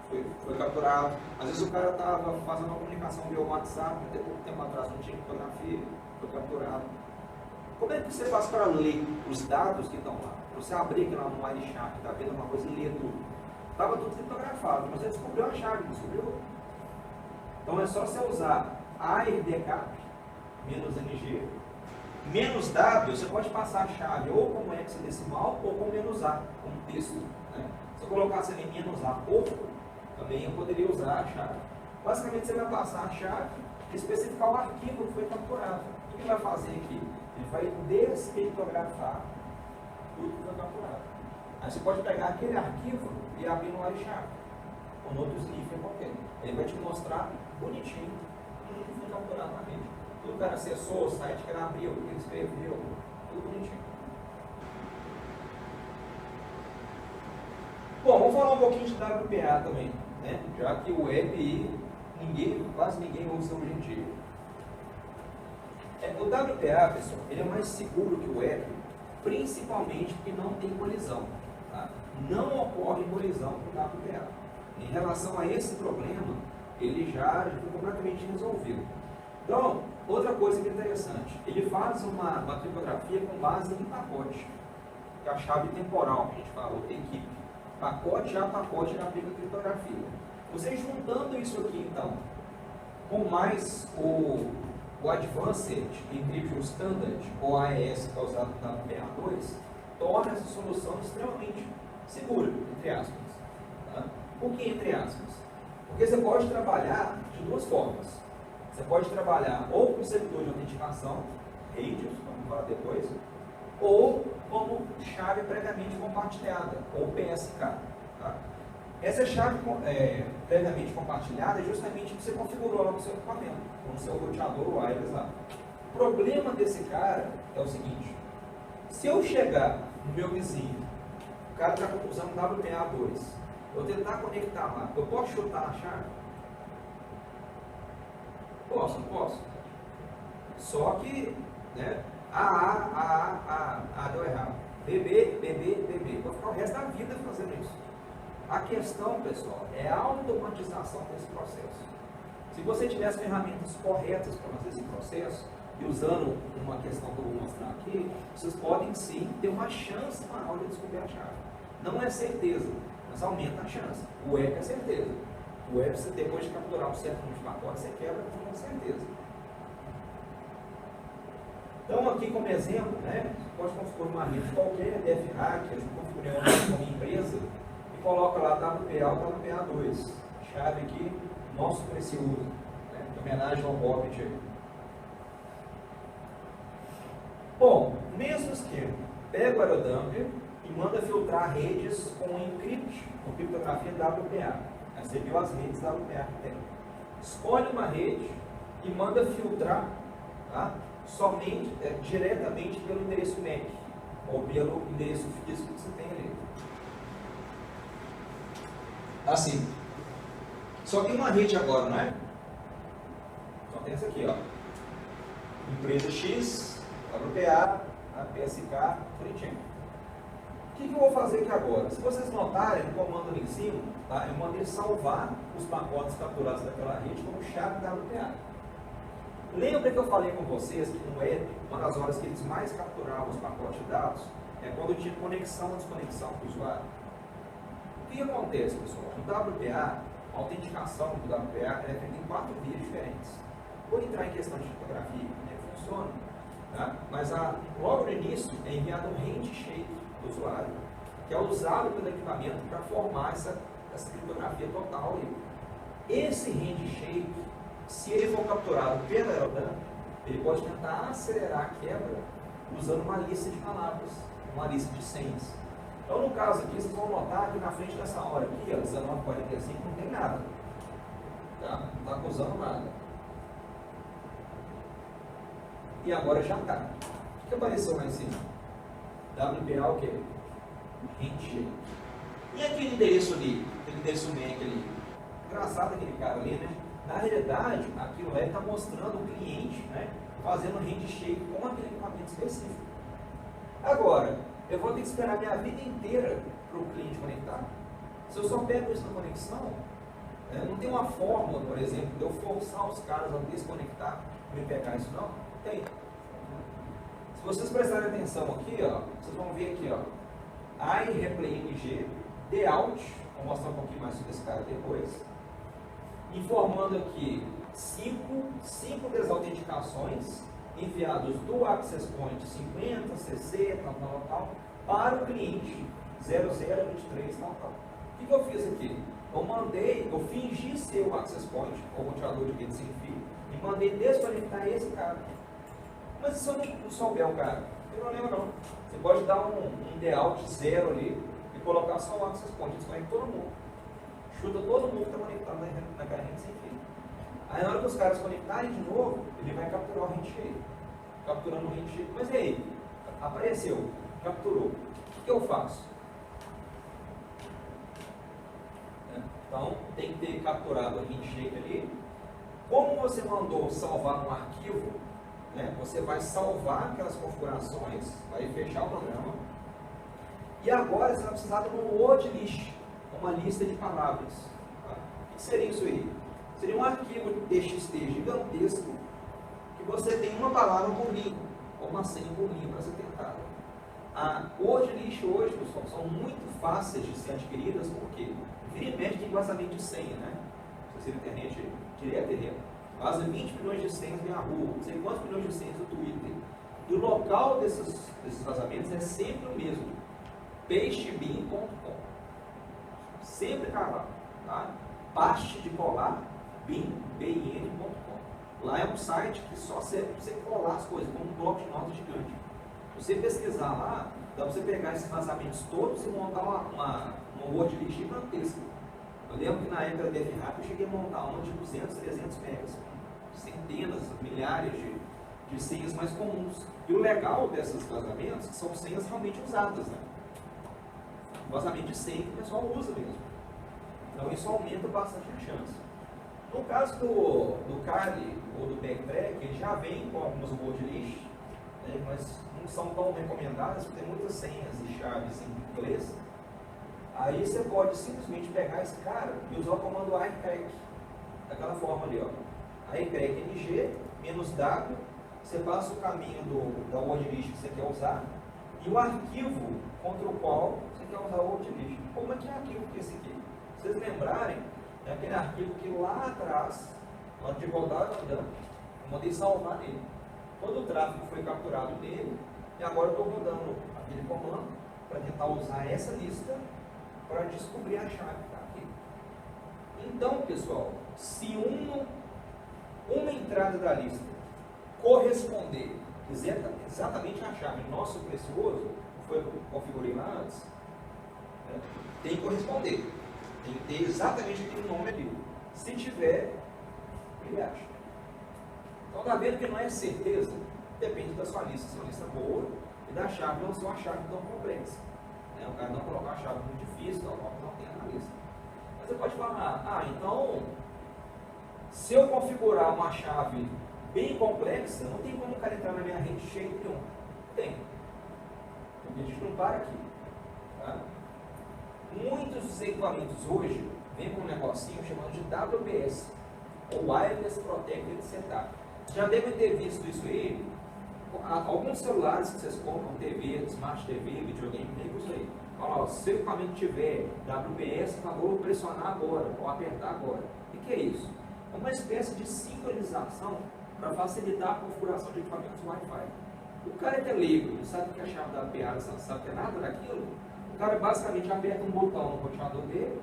foi capturado. Às vezes o cara estava fazendo uma comunicação via WhatsApp, até pouco tempo atrás não tinha fotografia, foi capturado. Como é que você faz para ler os dados que estão lá? Você abrir aqui lá no Wireshark, está vendo uma coisa e ler tudo. Estava tudo criptografado, mas você descobriu a chave, descobriu? Então é só você usar ARDCAP, menos NG, menos W, você pode passar a chave ou como hexadecimal ou com menos A, como texto. Né? Se eu colocasse ali menos A pouco, também eu poderia usar a chave. Basicamente você vai passar a chave e especificar o arquivo que foi capturado. O que ele vai fazer aqui? Ele vai descriptografar tudo que foi capturado. Aí você pode pegar aquele arquivo e abrir no Wireshark, ou no outro sniffer qualquer. Ele vai te mostrar bonitinho tudo que foi capturado na rede. Tudo que o cara acessou, o site que ele abriu, o que ele escreveu, tudo bonitinho. Bom, vamos falar um pouquinho de WPA também, né? Já que o web quase ninguém usa hoje em dia. O WPA, pessoal, ele é mais seguro que o web, principalmente porque não tem colisão. Tá? Não ocorre colisão com o WPA. Em relação a esse problema, ele já foi completamente resolvido. Então, outra coisa que é interessante, ele faz uma criptografia com base em pacote, que é a chave temporal que a gente fala, ou equipe. Pacote a pacote ele aplica criptografia. Você juntando isso aqui, então, com mais o Advanced Encryption Standard, ou AES, que é usado no WPA2, torna essa solução extremamente segura, entre aspas. Tá? Por que entre aspas? Porque você pode trabalhar de duas formas. Você pode trabalhar ou com servidor de autenticação, RAID, vamos falar depois, ou como chave previamente compartilhada, ou PSK. Tá? Essa chave previamente compartilhada é justamente o que você configurou lá no seu equipamento, no seu roteador wireless lá. O problema desse cara é o seguinte: se eu chegar no meu vizinho, o cara está usando WPA2, eu tentar conectar lá, eu posso chutar a chave? Posso, não posso? Só que, né? Deu errado. BB. Vou ficar o resto da vida fazendo isso. A questão, pessoal, é a automatização desse processo. Se você tiver as ferramentas corretas para fazer esse processo, e usando uma questão que eu vou mostrar aqui, vocês podem sim ter uma chance maior de descobrir a chave. Não é certeza, mas aumenta a chance. O web é certeza. O web, você depois de capturar um certo número de pacotes, você quebra com certeza. Então, aqui como exemplo, né, você pode configurar uma rede qualquer, DFHack, a gente configura uma empresa e coloca lá WPA ou WPA2. Chave aqui, nosso precioso, né, em homenagem ao Bob aí. Bom, mesmo esquema, pega o aerodumper e manda filtrar redes com encrypt, com criptografia WPA. Você viu as redes WPA que tem. Escolhe uma rede e manda filtrar, tá? Somente, diretamente pelo endereço MAC, ou pelo endereço físico que você tem ali. Assim. Só tem uma rede agora, não é? Só tem essa aqui, ó. Empresa X, WPA, a PSK, bonitinho. O que eu vou fazer aqui agora? Se vocês notarem, no comando ali em cima, tá? Eu mandei salvar os pacotes capturados daquela rede como chave WPA. Lembra que eu falei com vocês que no web, uma das horas que eles mais capturavam os pacotes de dados é quando tinha conexão ou desconexão com o usuário? O que acontece, pessoal? No WPA, a autenticação do WPA é feita em 4 vias diferentes. Vou entrar em questão de criptografia, como é que funciona, tá? Mas logo no início é enviado um handshake do usuário, que é usado pelo equipamento para formar essa criptografia total ali. Esse handshake, se ele for capturado pela aerodâmica, ele pode tentar acelerar a quebra usando uma lista de palavras, uma lista de senhas. Então, no caso aqui, vocês vão notar que na frente dessa hora aqui, 19h45, não tem nada. Tá? Não está acusando nada. E agora já está. O que apareceu lá em cima? WPA o quê? Handshake. E aquele endereço ali? Aquele endereço MAC ali? Engraçado aquele cara ali, né? Na realidade, aquilo lá está mostrando o cliente, né, fazendo handshake com aquele equipamento específico. Agora, eu vou ter que esperar a minha vida inteira para o cliente conectar. Se eu só pego isso na conexão, não tem uma fórmula, por exemplo, de eu forçar os caras a desconectar para pegar isso, não? Tem. Se vocês prestarem atenção aqui, ó, vocês vão ver aqui, ó, iReplayMG, TheOut, vou mostrar um pouquinho mais sobre esse cara depois, informando aqui 5 desautenticações enviados do Access Point 50, 60, tal, para o cliente 0023, tal. O que eu fiz aqui? Eu fingi ser o Access Point, o roteador de rede sem fio, e mandei desconectar esse cara. Mas se eu não souber o cara, não tem problema não. Você pode dar um TheOut 0 ali e colocar só o Access Point, desconecta todo mundo. Chuta todo mundo que está conectado naquela rede sem fio. Aí na hora que os caras conectarem de novo, ele vai capturar o handshake. Capturando o handshake. Mas e aí? Apareceu, capturou. O que eu faço? Então, tem que ter capturado o handshake ali. Como você mandou salvar um arquivo, né, você vai salvar aquelas configurações, vai fechar o programa. E agora você vai precisar de um word list, uma lista de palavras. Tá? O que seria isso aí? Seria um arquivo de TXT gigantesco que você tem uma palavra por linha, ou uma senha por linha para ser tentada. A word list hoje, pessoal, são muito fáceis de ser adquiridas, porque vira e mexe tem vazamento de senha, né? Você na internet direto e reto. Vaza 20 milhões de senhas na rua, não sei quantos milhões de senhas no Twitter. E o local desses vazamentos é sempre o mesmo: peixebin.com. Sempre cavado, tá? Paste de colar, bin.com. Lá é um site que só serve para você colar as coisas, como um bloco de notas gigante. Se você pesquisar lá, dá para você pegar esses vazamentos todos e montar uma word list gigantesca. Eu lembro que na época da DevRap eu cheguei a montar uma de 200, 300 megas, centenas, milhares de senhas mais comuns. E o legal desses vazamentos são senhas realmente usadas, né? Vazamento de senha que o pessoal usa mesmo. Então isso aumenta bastante a chance. No caso do Kali ou do Backtrack, ele já vem com algumas word lists, né, mas não são tão recomendadas, porque tem muitas senhas e chaves em inglês. Aí você pode simplesmente pegar esse cara e usar o comando iCrack, daquela forma ali, ó. iCrack NG, -W, você passa o caminho da word list que você quer usar e o arquivo contra o qual você quer usar o word list. Como é que é arquivo que é esse aqui? Se vocês lembrarem, é aquele arquivo que lá atrás, antes de rodar eu mandei salvar nele. Todo o tráfego foi capturado nele e agora eu estou rodando aquele comando para tentar usar essa lista para descobrir a chave que está aqui. Então, pessoal, se uma entrada da lista corresponder exatamente à chave nosso precioso, que foi o que eu configurei lá antes, né, tem que corresponder. Tem que ter exatamente aquele nome ali. Se tiver, ele acha. Então, está vendo que não é certeza? Depende da sua lista. Se é uma lista boa e da chave não ser uma chave tão complexa. O cara não colocar uma chave muito difícil, não tem na lista. Mas você pode falar, então, se eu configurar uma chave bem complexa, não tem como o cara entrar na minha rede cheia nenhum. Tem. Porque a gente não para aqui. Tá? Muitos dos equipamentos hoje vêm com um negocinho chamado de WPS, ou Wireless Protected Setup. Já devem ter visto isso aí. Alguns celulares que vocês compram, TV, Smart TV, videogame, tem isso aí. Olha lá, se o equipamento tiver WPS, vou pressionar agora, ou apertar agora. O que é isso? É uma espécie de sincronização para facilitar a configuração de equipamentos Wi-Fi. O cara que é leigo, não sabe o que é a chave da WPA, não sabe que é nada daquilo, o cara basicamente aperta um botão no roteador dele,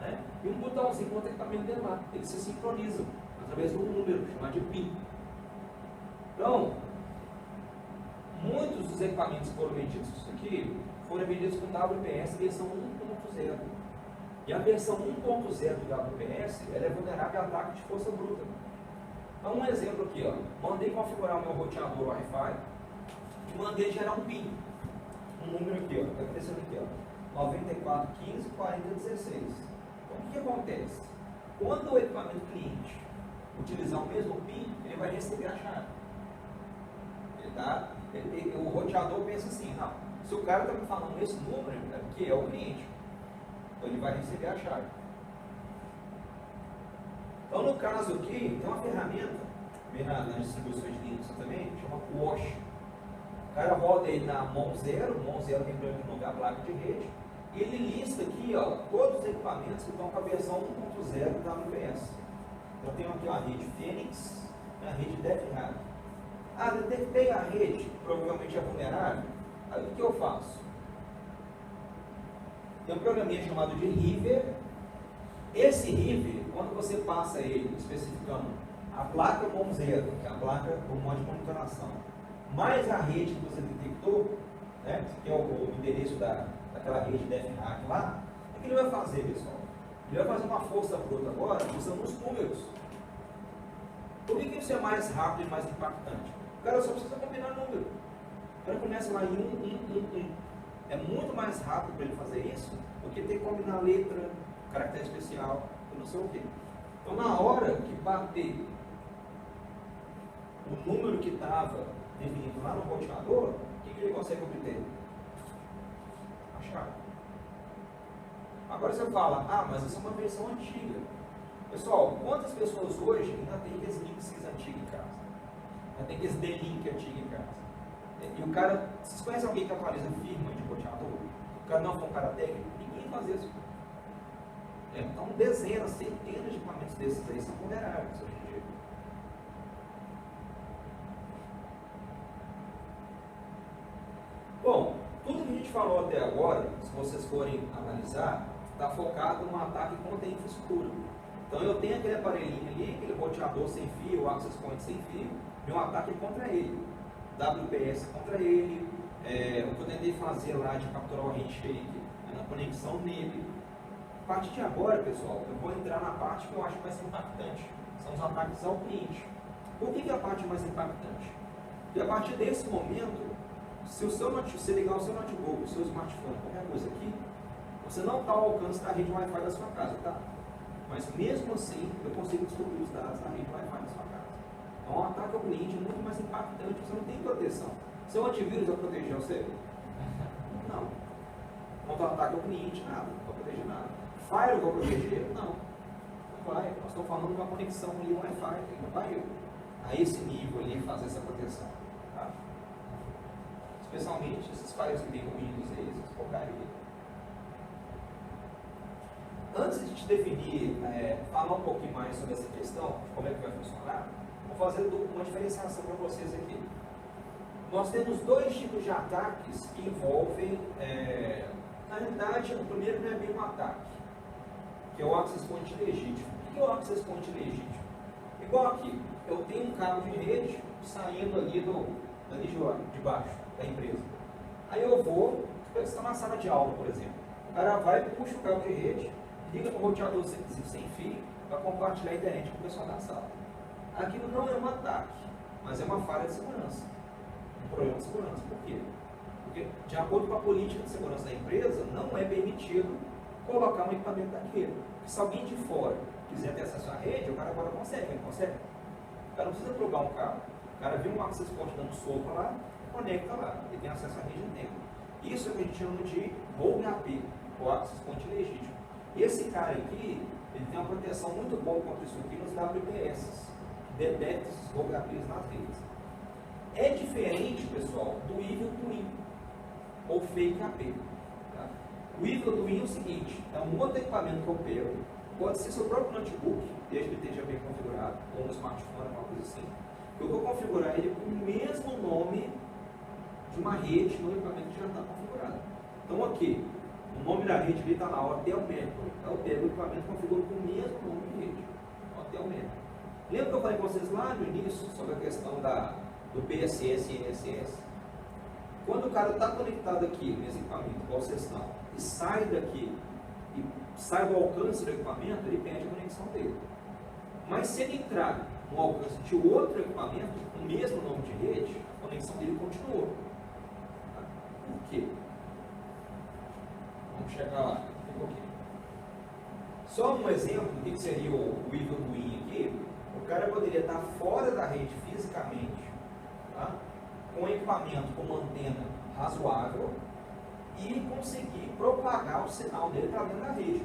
né? E um botãozinho com outro equipamento dentro lá. Eles se sincronizam através de um número chamado de PIN. Então, muitos dos equipamentos que foram vendidos aqui foram vendidos com WPS versão 1.0. E a versão 1.0 do WPS ela é vulnerável a ataque de força bruta. Então, um exemplo aqui, ó, mandei configurar o meu roteador Wi-Fi e mandei gerar um PIN. Um número aqui, ó, está aparecendo aqui, ó, 9415 4016. Então, o que acontece? Quando o equipamento cliente utilizar o mesmo PIN, ele vai receber a chave. O roteador pensa assim, não, se o cara está me falando esse número, é porque é o cliente. Então ele vai receber a chave. Então no caso aqui, tem uma ferramenta, bem nas distribuições Linux também, chama Wash. O cara roda ele na mão zero lembrando que não é a placa de rede, e ele lista aqui, ó, todos os equipamentos que estão com a versão 1.0 da WPS. Eu tenho aqui a rede Fênix, a rede DevRAG. Ah, detectei a rede, provavelmente é vulnerável. Aí o que eu faço? Tem um programinha chamado de River. Esse River, quando você passa ele especificando a placa mão zero, que é a placa do modo de monitoração, mais a rede que você detectou, né, que é o endereço daquela rede DevRAG lá, o que ele vai fazer, pessoal? Ele vai fazer uma força bruta agora usando os números. Por que isso é mais rápido e mais impactante? O cara só precisa combinar número. O cara começa lá em 1. É muito mais rápido para ele fazer isso do que ter que combinar letra, caractere especial, eu não sei o quê. Então, na hora que bater o número que estava definido lá no roteador, o que ele consegue obter? A chave. Agora você fala, ah, mas essa é uma versão antiga. Pessoal, quantas pessoas hoje ainda tem aqueles links antigos em casa? Ainda tem aqueles D-Link antigos em casa? E o cara, vocês conhecem alguém que atualiza firma de roteador? O cara não foi um cara técnico? Ninguém faz isso. Então, dezenas, centenas de equipamentos desses aí são vulneráveis hoje em dia. Bom, tudo que a gente falou até agora, se vocês forem analisar, está focado no ataque contra a infraestrutura. Então eu tenho aquele aparelhinho ali, aquele roteador sem fio, o access point sem fio, meu ataque é contra ele. WPS contra ele, o que eu tentei fazer lá de capturar o handshake na conexão nele. A partir de agora, pessoal, eu vou entrar na parte que eu acho mais impactante. São os ataques ao cliente. Por que é a parte mais impactante? Porque a partir desse momento, se você ligar o seu notebook, o seu smartphone, qualquer coisa aqui, você não está ao alcance da rede Wi-Fi da sua casa, tá? Mas mesmo assim, eu consigo descobrir os dados da rede Wi-Fi da sua casa. Então, um ataque ao cliente é muito mais impactante, você não tem proteção. Seu antivírus vai proteger você? Não. Contra o ataque ao cliente, nada, não vai proteger nada. Fire vai proteger? Não. Não vai. Nós estamos falando de uma conexão ali Wi-Fi, não vai a esse nível ali fazer essa proteção. Tá? Especialmente esses fires que tem com Windows aí, essas porcarias. Antes de a gente definir, falar um pouquinho mais sobre essa questão, de como é que vai funcionar, vou fazer uma diferenciação para vocês aqui. Nós temos dois tipos de ataques que envolvem, na realidade, o primeiro não é bem um ataque, que é o access point legítimo. O que é o access point legítimo? Igual aqui, eu tenho um cabo de rede saindo ali de baixo da empresa. Aí eu vou, você está na sala de aula, por exemplo. O cara vai, puxa o cabo de rede, liga no roteador sem fio, para compartilhar a internet com o pessoal da sala. Aquilo não é um ataque, mas é uma falha de segurança. Um problema de segurança. Por quê? Porque, de acordo com a política de segurança da empresa, não é permitido colocar um equipamento daquele. Porque se alguém de fora quiser ter acesso à rede, o cara agora consegue, ele consegue. O cara não precisa plugar um cabo. O cara vê um access point dando sopa lá, conecta lá, ele tem acesso à rede dentro. Isso é o que a gente chama de rogue AP, ou access point legítimo. Esse cara aqui, ele tem uma proteção muito boa contra isso aqui nos WPS, que detecta esses rogue APs nas redes. É diferente, pessoal, do Evil Twin, ou Fake AP. Tá? O Evil Twin é o seguinte, é um outro equipamento que eu pego, pode ser seu próprio notebook, desde que esteja bem configurado, ou um smartphone, alguma coisa assim. Eu vou configurar ele com o mesmo nome de uma rede no equipamento que já está configurado. Então aqui, no nome da rede ali está lá, Hotel Mercury. Então eu pego o equipamento e configuro com o mesmo nome de rede, Hotel Mercury. Lembra que eu falei com vocês lá no início sobre a questão do PSS e NSS? Quando o cara está conectado aqui nesse equipamento, igual vocês estão, e sai daqui, e sai do alcance do equipamento, ele perde a conexão dele. Mas se ele entrar no alcance de outro equipamento, com o mesmo nome de rede, a conexão dele continuou. Por quê? Vamos chegar lá. Só um exemplo do que seria o Evil Twin aqui. O cara poderia estar fora da rede fisicamente, tá? Com um equipamento com uma antena razoável e conseguir propagar o sinal dele para dentro da rede,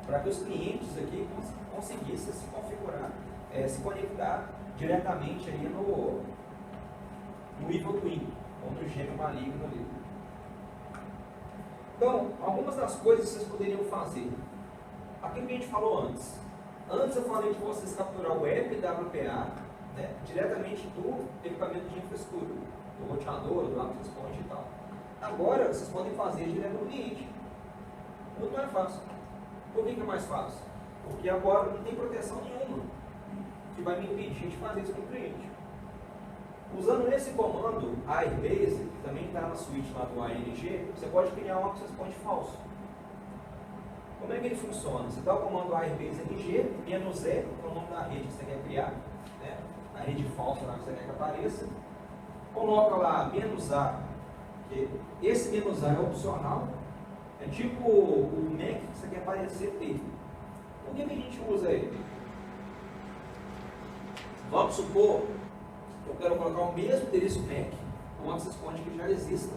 para que os clientes aqui conseguissem se configurar, se conectar diretamente aí no Evil Twin, ou no gêmeo maligno ali. Então, algumas das coisas que vocês poderiam fazer. Aquilo que a gente falou antes. Antes eu falei de vocês capturar o WPA, né, diretamente do equipamento de infraestrutura, do roteador, do access point e tal. Agora vocês podem fazer direto no cliente. Muito mais fácil. Por que é mais fácil? Porque agora não tem proteção nenhuma que vai me impedir de fazer isso com o cliente. Usando esse comando Airbase, que também está na suíte lá do ANG, você pode criar um access point falso. Como é que ele funciona? Você dá o comando Airbase NG, -E, que é o nome da rede que você quer criar, né? A rede falsa lá que você quer que apareça. Coloca lá -A, que esse -A é opcional, é tipo o MAC que você quer aparecer ter. Por que a gente usa ele? Vamos supor que eu quero colocar o mesmo endereço MAC com access point que já exista,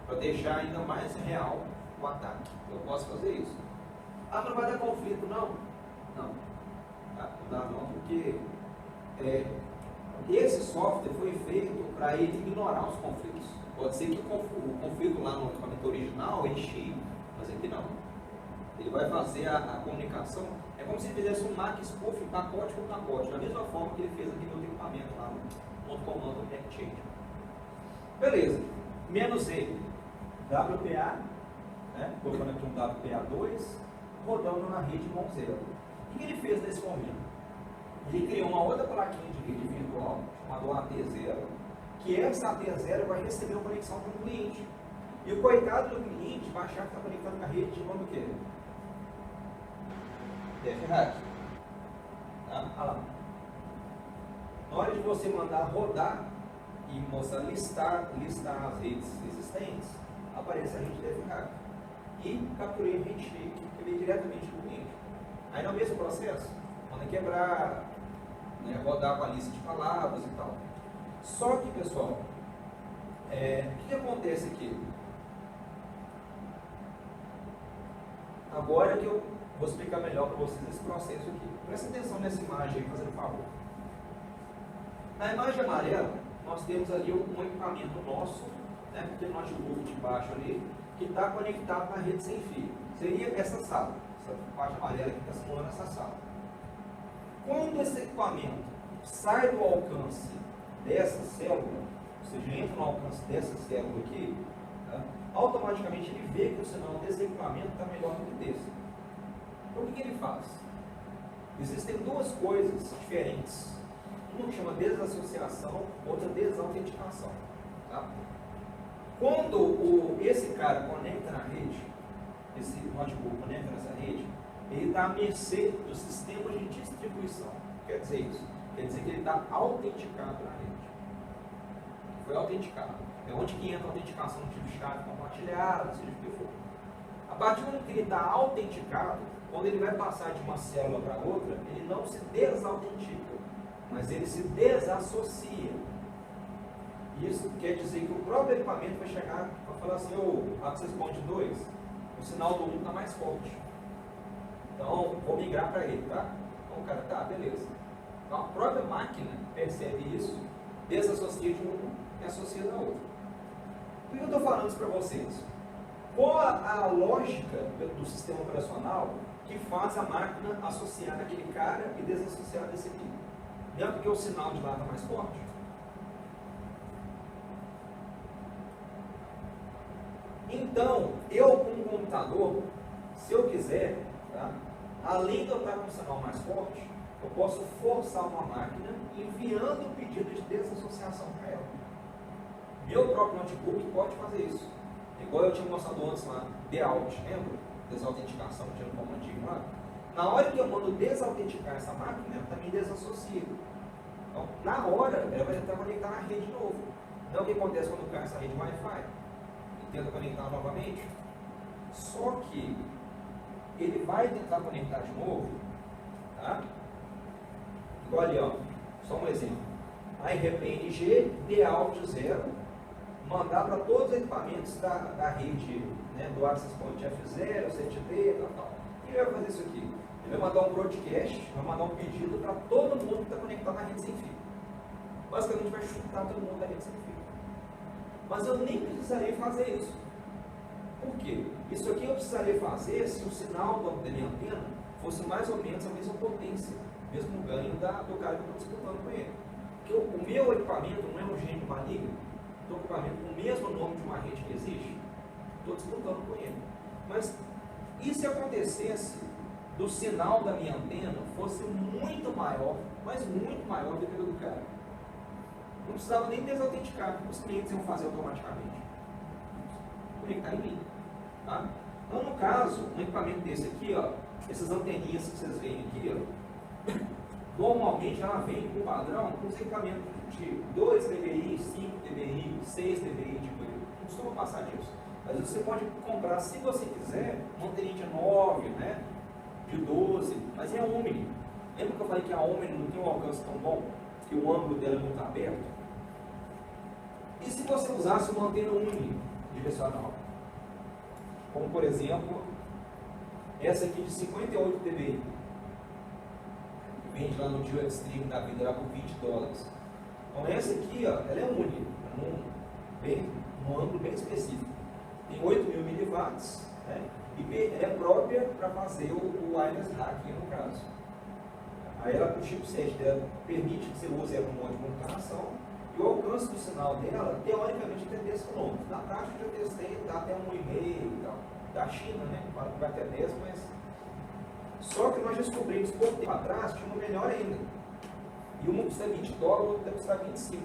para deixar ainda mais real o ataque. Eu posso fazer isso. Ah, mas não vai dar conflito, não? Não. Não dá não, porque esse software foi feito para ele ignorar os conflitos. Pode ser que o conflito lá no equipamento original enche, mas aqui não. Ele vai fazer a comunicação, é como se ele fizesse um MAC spoof pacote por pacote, da mesma forma que ele fez aqui no outro equipamento lá no outro comando do Exchange. Beleza. -E, WPA, né? Colocando aqui um WPA2, rodando na rede Monzero. O que ele fez nesse momento? Ele criou uma outra plaquinha de rede virtual, chamada AT0, que essa AT0 vai receber uma conexão com o cliente. E o coitado do cliente vai achar que está conectando com a rede de quando quer. DFHack. Tá? Olha lá. Na hora de você mandar rodar e mostrar listar as redes existentes, aparece a rede DFHack. E capturei a rede que veio diretamente do cliente. Aí no mesmo processo, manda quebrar, né, rodar com a lista de palavras e tal. Só que, pessoal, o que acontece aqui? Agora que eu vou explicar melhor para vocês esse processo aqui. Presta atenção nessa imagem aí, fazendo favor. Na imagem amarela, nós temos ali um equipamento nosso, né, que tem um notebook de baixo ali, que está conectado na rede sem fio. Seria essa sala, essa parte amarela que está simulando essa sala. Quando esse equipamento sai do alcance dessa célula, ou seja, entra no alcance dessa célula aqui, tá? Automaticamente ele vê que o sinal desse equipamento está melhor do que desse. Então o que ele faz? Existem duas coisas diferentes. Uma que chama desassociação, outra desautenticação. Tá? Quando esse cara conecta na rede, esse notebook conecta nessa rede, ele está à mercê do sistema de distribuição. Quer dizer isso? Quer dizer que ele está autenticado na rede. Foi autenticado. É onde que entra a autenticação no tipo de chave compartilhada, seja o que for. A partir do momento que ele está autenticado, quando ele vai passar de uma célula para outra, ele não se desautentica, mas ele se desassocia. Isso quer dizer que o próprio equipamento vai chegar para falar assim, o Access Point 2, o sinal do 1 está mais forte. Então, vou migrar para ele, tá? Então o cara, tá, beleza. Então a própria máquina percebe isso, desassocia de um e associa da outra. Por que eu estou falando isso para vocês? Qual a lógica do sistema operacional que faz a máquina associar aquele cara e desassociar desse aqui? Não é porque o sinal de lá está mais forte? Então, eu com um computador, se eu quiser, tá? Além de eu estar com um sinal mais forte, eu posso forçar uma máquina enviando o pedido de desassociação para ela. Meu próprio notebook pode fazer isso. Igual eu tinha mostrado antes lá, DAut, lembra? Desautenticação que tinha no comandinho lá. Na hora que eu mando desautenticar essa máquina, ela também desassocia. Então, na hora, ela vai tentar conectar na rede de novo. Então, o que acontece quando cai essa rede Wi-Fi? E tenta conectar novamente. Só que ele vai tentar conectar de novo, tá? Igual ali, ó. Só um exemplo. IRPNG, DAut 0, mandar para todos os equipamentos da rede, né, do Access Point F0, CTD, tal. E ele vai fazer isso aqui. Ele vai mandar um broadcast, vai mandar um pedido para todo mundo que está conectado na rede sem fio. Basicamente vai chutar todo mundo da rede sem fio. Mas eu nem precisaria fazer isso. Por quê? Isso aqui eu precisaria fazer se o sinal da minha antena fosse mais ou menos a mesma potência, mesmo ganho do cara que eu estou disputando com ele. Porque o meu equipamento não é um gênio maligno, estou com equipamento com o mesmo nome de uma rede que existe, estou disputando com ele. Mas e se acontecesse do sinal da minha antena fosse muito maior, mas muito maior do que o do cara? Não precisava nem desautenticar, os clientes iam fazer automaticamente. Conectar em mim. Tá? Então, no caso, um equipamento desse aqui, ó, essas anteninhas que vocês veem aqui, ó, normalmente ela vem com padrão com os equipamentos de 2 dBi, 5 dBi, 6 dBi, tipo, não costuma passar disso. Às vezes você pode comprar, se você quiser, uma anteninha de 9, né, de 12, mas é a Omni. Lembra que eu falei que a Omni não tem um alcance tão bom, que o ângulo dela é muito aberto? E se você usasse uma antena unidirecional? Como, por exemplo, essa aqui de 58 dBi, que vende lá no GeoExtreme da vida lá por $20. Então essa aqui, ó, ela é única, num ângulo bem específico. Tem 8.000 miliwatts, né? E é própria para fazer o wireless hacking, no caso. Aí ela, o chipset dela permite que você use ela no modo de comparação, e o alcance do sinal dela, teoricamente, até 10 km. Na prática, eu já testei, dá até 1,5 e tal. Da China, né? Vai até 10, mas... Só que nós descobrimos, pouco tempo atrás, tinha uma melhor ainda. E uma custa $20, outra custa 25.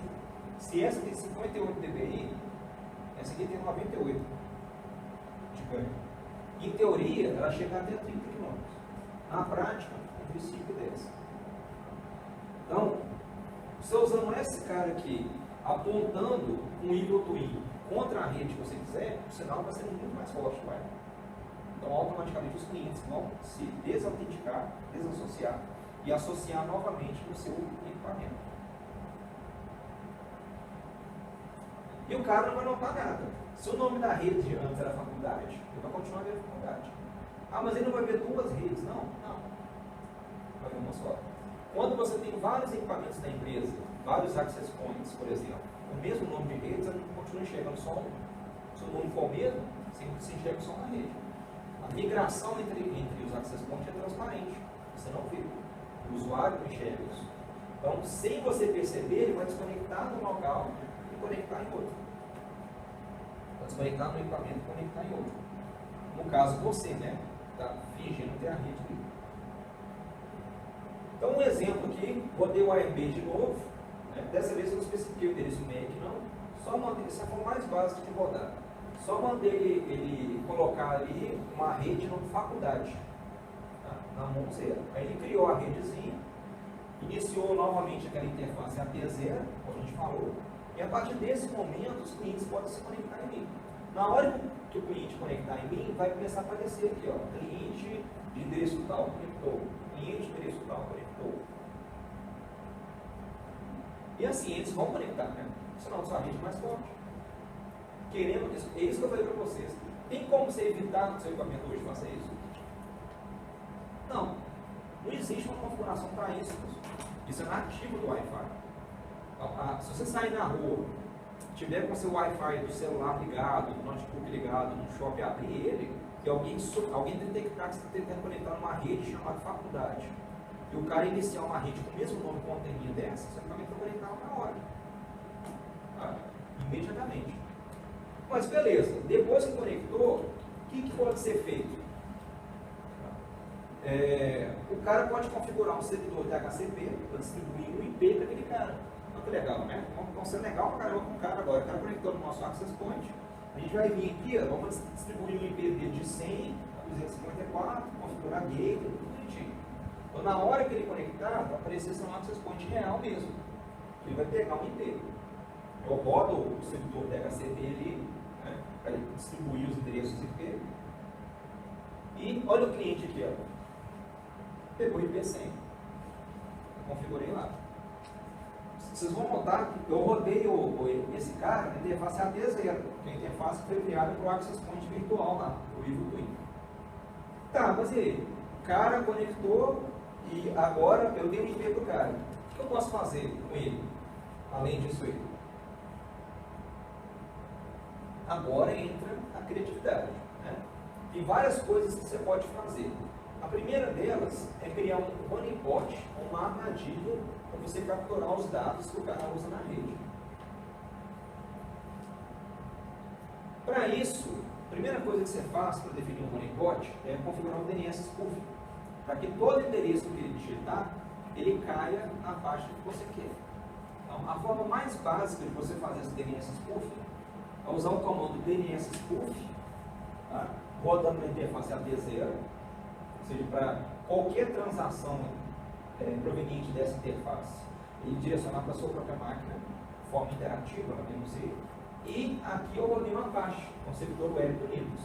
Se essa tem 58 dBi, essa aqui tem 98 de ganho. Em teoria, ela chega até 30 km. Na prática, entre 5 e 10. Então, você usando esse cara aqui, apontando um Evil Twin contra a rede que você quiser, o sinal vai ser muito mais forte, vai. Então, automaticamente, os clientes vão se desautenticar, desassociar e associar novamente no seu equipamento. E o cara não vai notar nada. Se o nome da rede antes era faculdade, ele vai continuar vendo faculdade. Ah, mas ele não vai ver duas redes? Não. Vai ver uma só. Quando você tem vários equipamentos da empresa, vários access points, por exemplo, o mesmo nome de redes, você não continua enxergando só um. Se o nome for o mesmo, você enxerga só uma rede. A migração entre os access points é transparente. Você não vê. O usuário não enxerga isso. Então, sem você perceber, ele vai desconectar no local e conectar em outro. Vai desconectar no equipamento e conectar em outro. No caso, você, né? Está fingindo ter a rede ali. Então, um exemplo aqui, rodei o ARB de novo, né? Dessa vez eu não especifiquei o endereço MAC, não, só mandei, essa foi o mais básico de rodar, só mandei ele colocar ali uma rede na faculdade, tá? Na mão zero. Aí ele criou a redezinha, iniciou novamente aquela interface AT0, como a gente falou, e a partir desse momento os clientes podem se conectar em mim. Na hora que o cliente conectar em mim, vai começar a aparecer aqui, ó, cliente de endereço tal conectou. Cliente, endereço tal, conectou. E assim, eles vão conectar, né? Senão a sua rede mais forte. Querendo, é isso que eu falei para vocês. Tem como você evitar que o seu equipamento hoje faça isso? Não. Não existe uma configuração para isso. Isso é nativo do Wi-Fi. Se você sair na rua, tiver com seu Wi-Fi do celular ligado, do notebook ligado, no shopping, abrir ele, e alguém detectar que você está tentando conectar numa rede chamada faculdade, e o cara iniciar uma rede com o mesmo nome com uma anteninha dessa, você também vai conectar na hora. Tá? Imediatamente. Mas beleza, depois que conectou, o que pode ser feito? O cara pode configurar um servidor DHCP para distribuir um IP para aquele cara. Olha que legal, né? Vamos ser legal para caramba com o cara agora. O cara conectou no nosso Access Point. A gente vai vir aqui, ó, vamos distribuir um IP dele de 100 a 254, configurar gateway, tudo bonitinho. Então, na hora que ele conectar, vai aparecer um Access Point real mesmo. Ele vai pegar um IP. Eu rodo o servidor DHCP ali, né, para distribuir os endereços IP. E olha o cliente aqui, ó. Pegou o IP 100. Configurei lá. Vocês vão notar que eu rodei esse cara na interface AD0, que a interface foi criada para o Access Point virtual lá, o Evil Twin. Tá, mas e aí? O cara conectou e agora eu dei um IP para o cara. O que eu posso fazer com ele? Além disso aí. Agora entra a criatividade. Né? Tem várias coisas que você pode fazer. A primeira delas é criar um honeypot, uma armadilha para você capturar os dados que o cara usa na rede. Para isso, a primeira coisa que você faz para definir um honeypot é configurar um DNS spoof, para que todo endereço que ele digitar, ele caia na página que você quer. Então, a forma mais básica de você fazer esse DNS spoof é usar o comando DNS spoof, tá? Rodando na interface AD0, ou seja, para qualquer transação proveniente dessa interface, ele direcionar para a sua própria máquina, de forma interativa, e aqui eu rodei uma Apache, um servidor web do Linux.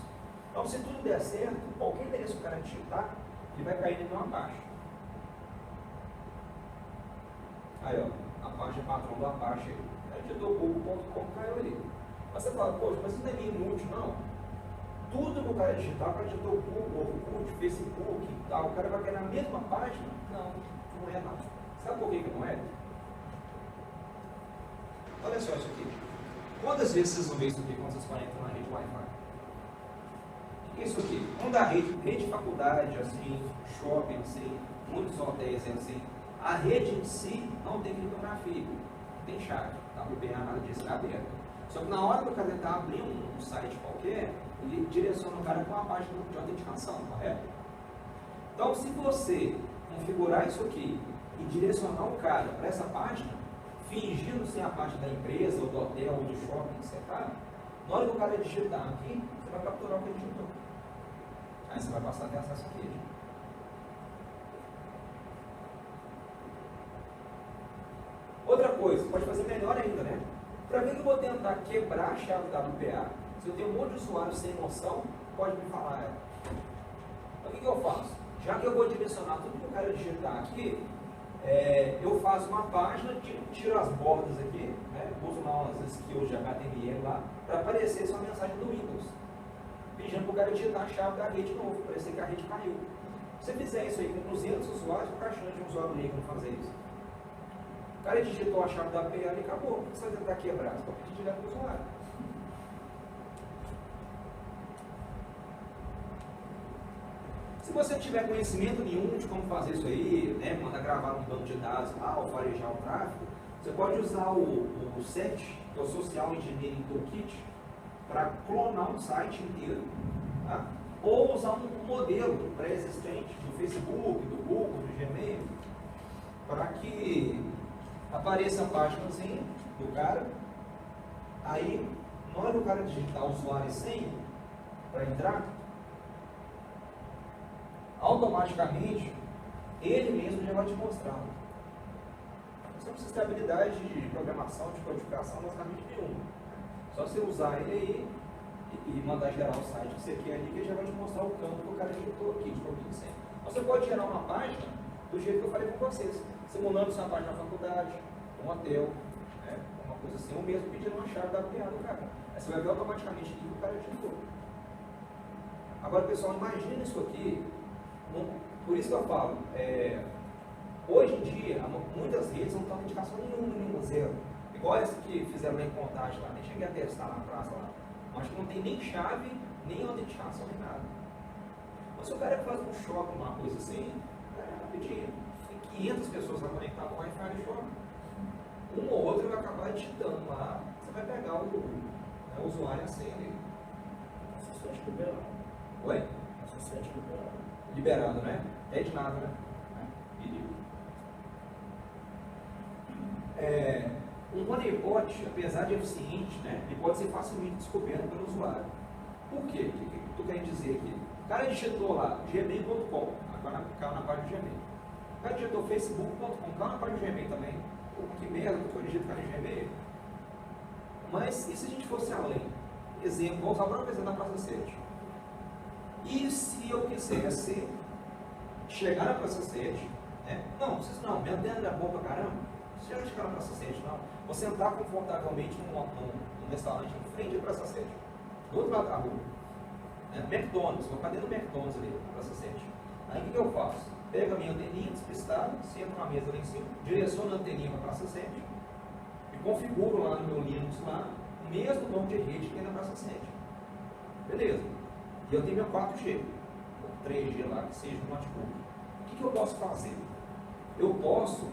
Então, se tudo der certo, qualquer endereço que o cara digitar, ele vai cair no meu Apache. Aí, ó, Apache é patrão do Apache, digitou google.com, caiu ali. Mas você fala, poxa, mas isso não é meio inútil, não. Tudo que o cara digitar para digitar o Google, Orkut, Facebook e tal, o cara vai cair na mesma página? Não, não é nada. Sabe por que não é? Olha só isso aqui. Quantas vezes vocês vão ver isso aqui quando vocês conectam na rede Wi-Fi? O que é isso aqui? Vamos dar rede de faculdade, assim, shopping, assim, muitos hotéis, assim. A rede em si não tem criptografia, não tem chave, tá? O WPA nada disso, é aberto. Só que na hora que o cara tentar abrir um site qualquer, ele direciona o cara para uma página de autenticação, correto? Então, se você configurar isso aqui e direcionar o cara para essa página, fingindo ser a página da empresa, ou do hotel, ou do shopping que você está, na hora que o cara digitar aqui, você vai capturar o que ele digitou. Aí você vai passar a ter acesso aqui. Outra coisa, pode fazer melhor ainda, né? Para que eu vou tentar quebrar a chave WPA? Se eu tenho um monte de usuários sem noção, pode me falar ela. Então, o que eu faço? Já que eu vou direcionar tudo que eu quero digitar aqui, eu faço uma página, tiro as bordas aqui, né, uso lá umas skills de HTML lá, para aparecer essa mensagem do Windows, pedindo para o cara digitar a chave da rede de novo, para parecer que a rede caiu. Se você fizer isso aí com 200 usuários, fica achando de um usuário leigo não fazer isso. O cara digitou a chave da API e acabou. O que você vai tentar quebrar? Você pode pedir direto para o usuário. Se você não tiver conhecimento nenhum de como fazer isso aí, né, mandar gravar um banco de dados lá, ou farejar o tráfego, você pode usar o SET, que é o Social Engineering Toolkit, para clonar um site inteiro. Tá? Ou usar um modelo pré-existente do Facebook, do Google, do Gmail, para que apareça a páginazinha do cara. Aí, na hora do cara digitar usuário e senha para entrar, automaticamente ele mesmo já vai te mostrar. Você não precisa ter habilidade de programação, de codificação, basicamente nenhuma. Só você usar ele aí e mandar gerar o site que você quer ali, que ele já vai te mostrar o campo que o cara digitou aqui, de pouquinho senha. Você pode gerar uma página do jeito que eu falei com vocês, simulando sua página da faculdade, um hotel, né, uma coisa assim, ou mesmo pedindo uma chave da API do cara. Aí você vai ver automaticamente o que o cara digitou. Agora, pessoal, imagina isso aqui. Por isso que eu falo, hoje em dia, muitas redes não estão indicação nenhuma, zero. Igual essa que fizeram lá em Contagem lá, nem cheguei a testar na praça lá. Acho que não tem nem chave, nem autenticação, nem nada. Mas se o cara faz um shopping, uma coisa assim, rapidinho, tem 500 pessoas lá conectadas no Wi-Fi do shopping. Um ou outro vai acabar digitando lá, você vai pegar o É o usuário e a senha dele.
Associante liberado.
Oi?
Associante liberado.
Liberado, né? É de nada, né? Perigo. Um honeypot, apesar de eficiente, né, ele pode ser facilmente descoberto pelo usuário. Por quê? O que tu quer dizer aqui? O cara digitou lá gmail.com, agora caiu na página do Gmail. O cara digitou facebook.com, caiu na página do Gmail também. Pô, que merda, que eu digito cara no Gmail. Mas e se a gente fosse além? Exemplo, vou usar o próprio exemplo da Praça 7. E se eu quisesse chegar na Praça 7, né? Não, vocês não, minha antena é boa pra caramba. Se eu chegar na Praça 7, não. Vou sentar confortavelmente num restaurante em frente à Praça 7, do outro lado da rua. McDonald's, vou ficar dentro do McDonald's ali, na Praça 7. Aí o que eu faço? Pego a minha anteninha despistada, sento na mesa lá em cima, direciono a anteninha para a Praça 7 e configuro lá no meu Linux lá o mesmo nome de rede que tem na Praça 7. Beleza. E eu tenho meu 4G, ou 3G lá, que seja no notebook. O que eu posso fazer? Eu posso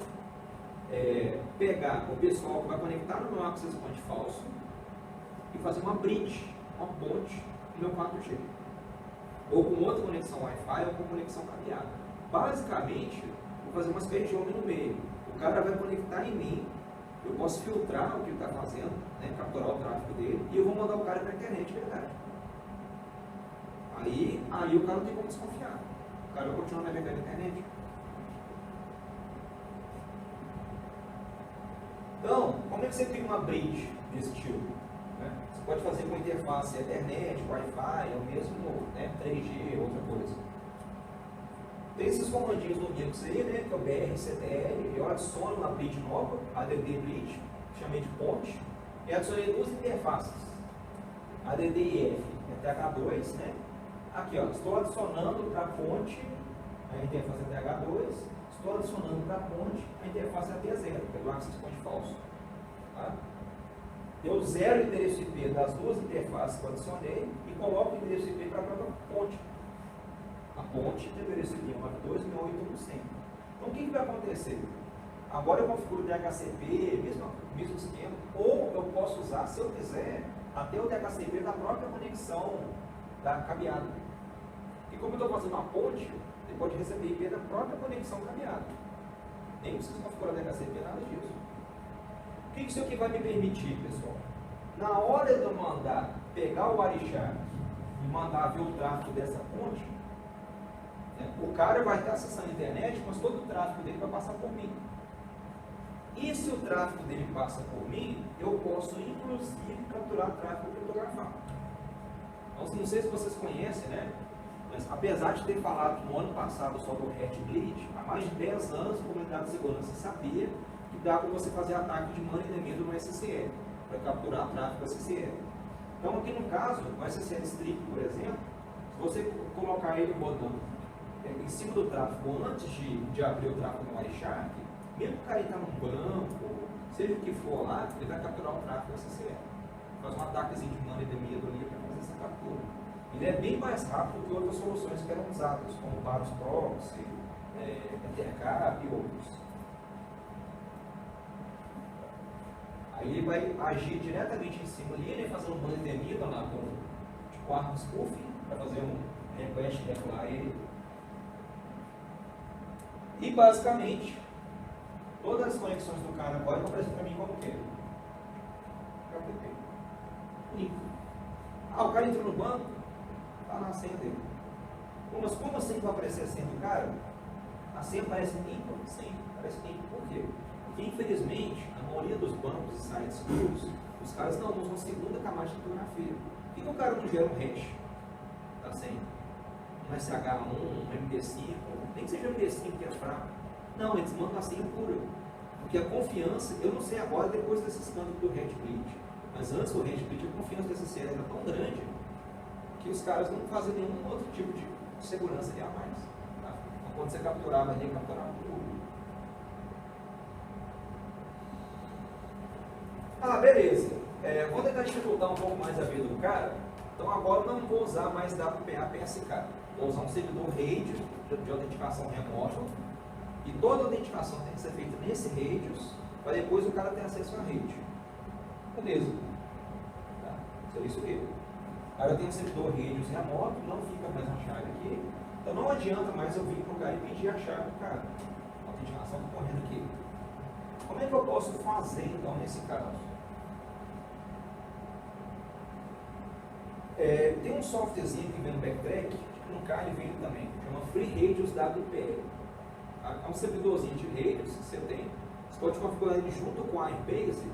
pegar o pessoal que vai conectar no meu access point falso e fazer uma bridge, uma ponte no meu 4G. Ou com outra conexão Wi-Fi ou com conexão cabeada. Basicamente, vou fazer uma espécie de homem no meio. O cara vai conectar em mim, eu posso filtrar o que ele está fazendo, né, capturar o tráfego dele, e eu vou mandar o cara para a internet, verdade. Aí o cara não tem como desconfiar. O cara vai continuar navegando na internet. Então, como é que você cria uma bridge desse tipo? Né? Você pode fazer com interface Ethernet, Wi-Fi, ou mesmo 3G, outra coisa. Tem esses comandinhos no Linux aí, né, que é o BRCTL, eu adiciono uma bridge nova, ADD Bridge, chamei de ponte, e adicionei duas interfaces, ADD e F, TH2, né? Aqui, ó, estou adicionando para a ponte a interface TH2, estou adicionando para a ponte a interface AT0, que é do access point falso. Tá? Eu zero o endereço IP das duas interfaces que eu adicionei e coloco o endereço IP para a própria ponte. A ponte tem o endereço IP 92.168.100. Então o que vai acontecer? Agora eu configuro o DHCP, mesmo esquema, ou eu posso usar, se eu quiser, até o DHCP da própria conexão da cabeada. E como eu estou fazendo uma ponte, ele pode receber IP da própria conexão cabeada. Nem precisa configurar o DHCP, nada disso. O que isso aqui vai me permitir, pessoal? Na hora de eu mandar pegar o Wireshark e mandar ver o tráfego dessa ponte, o cara vai estar acessando a internet, mas todo o tráfego dele vai passar por mim. E se o tráfego dele passa por mim, eu posso inclusive capturar tráfego criptografado. Então, não sei se vocês conhecem, né? Mas apesar de ter falado no ano passado sobre o Heartbleed, há mais de 10 anos a comunidade de segurança sabia que dá para você fazer ataque de man in the middle no SSL, para capturar tráfego SSL. Então, aqui no caso, o SSL Strip, por exemplo, se você colocar ele rodando em cima do tráfego antes de abrir o tráfego no Wireshark, mesmo que o cara está num banco, seja o que for lá, ele vai capturar o tráfego SSL. Faz um ataquezinho de man in the middle ali para fazer essa captura. Ele é bem mais rápido que outras soluções que eram usadas, como Paros Proxy, Ethercap e outros. Aí ele vai agir diretamente em cima ali, né, fazendo um man in the middle lá de quarto spoofing, para fazer um request reply. E basicamente, todas as conexões do cara agora vão aparecer para mim como que? KPP. Limpo. O cara entrou no banco, está na senha dele. Mas como assim vai aparecer a senha do cara? A senha aparece limpa? Sim, aparece limpa. Por quê? Porque infelizmente, a maioria dos bancos e sites seguros, os caras não usam a segunda camada de criptografia. Por que o cara não gera um hash da senha? Um SH1, um MD5, nem que seja MD5 que é fraco. Não, eles mandam a senha pura. Porque a confiança, eu não sei agora depois desse escândalo do Heartbleed, mas antes do Heartbleed a confiança dessa série era tão grande que os caras não faziam nenhum outro tipo de segurança ali a mais. Tá? Então, quando você capturava, ele capturava tudo. Beleza. Vou tentar dificultar um pouco mais a vida do cara. Então agora não vou usar mais WPA PSK. Vou usar um servidor RAID de autenticação remota. E toda a autenticação tem que ser feita nesse RAIDs, para depois o cara ter acesso à rede. Beleza. Tá? Então isso aqui. Agora eu tenho um servidor redes remoto, não fica mais a chave aqui. Então não adianta mais eu vir para o cara e pedir a chave do cara. A autenticação está correndo aqui. Como é que eu posso fazer então nesse caso? Tem um softwarezinho que vem no Backtrack, que no CAI vem também, chama Free Radius WPL. É um servidorzinho de redes que você tem. Você pode configurar ele junto com a Airbase.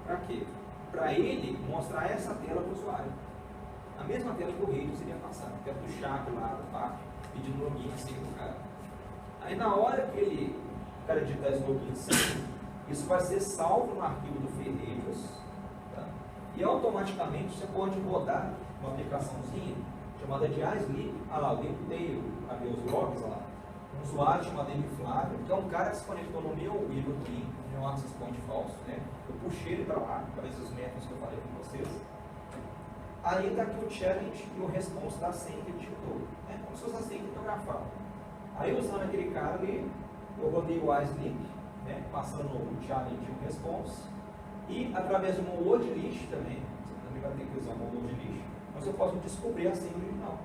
Para quê? Para ele mostrar essa tela para o usuário. A mesma tela que o Radius iria passar, a tela do chat lá do parque, pedindo login assim do cara. Aí na hora que o cara digitar esse login assim, isso vai ser salvo no arquivo do Free Radius, tá? E automaticamente você pode rodar uma aplicaçãozinha chamada de iSleep. Ah lá, dentro tem os logs lá. Um usuário chamado Flávio, que é um cara que se conectou no meu Evil Twin, no meu access point falso, né? Eu puxei ele para lá, para esses métodos que eu falei com vocês. Aí está aqui o challenge e o response da senha que ele digitou, né? Como se fosse a senha criptografada. Aí usando aquele cara ali, eu rodei o iSleep, né? Passando o challenge e o response, e através de uma load list também, você também vai ter que usar uma load list, mas eu posso descobrir a senha original,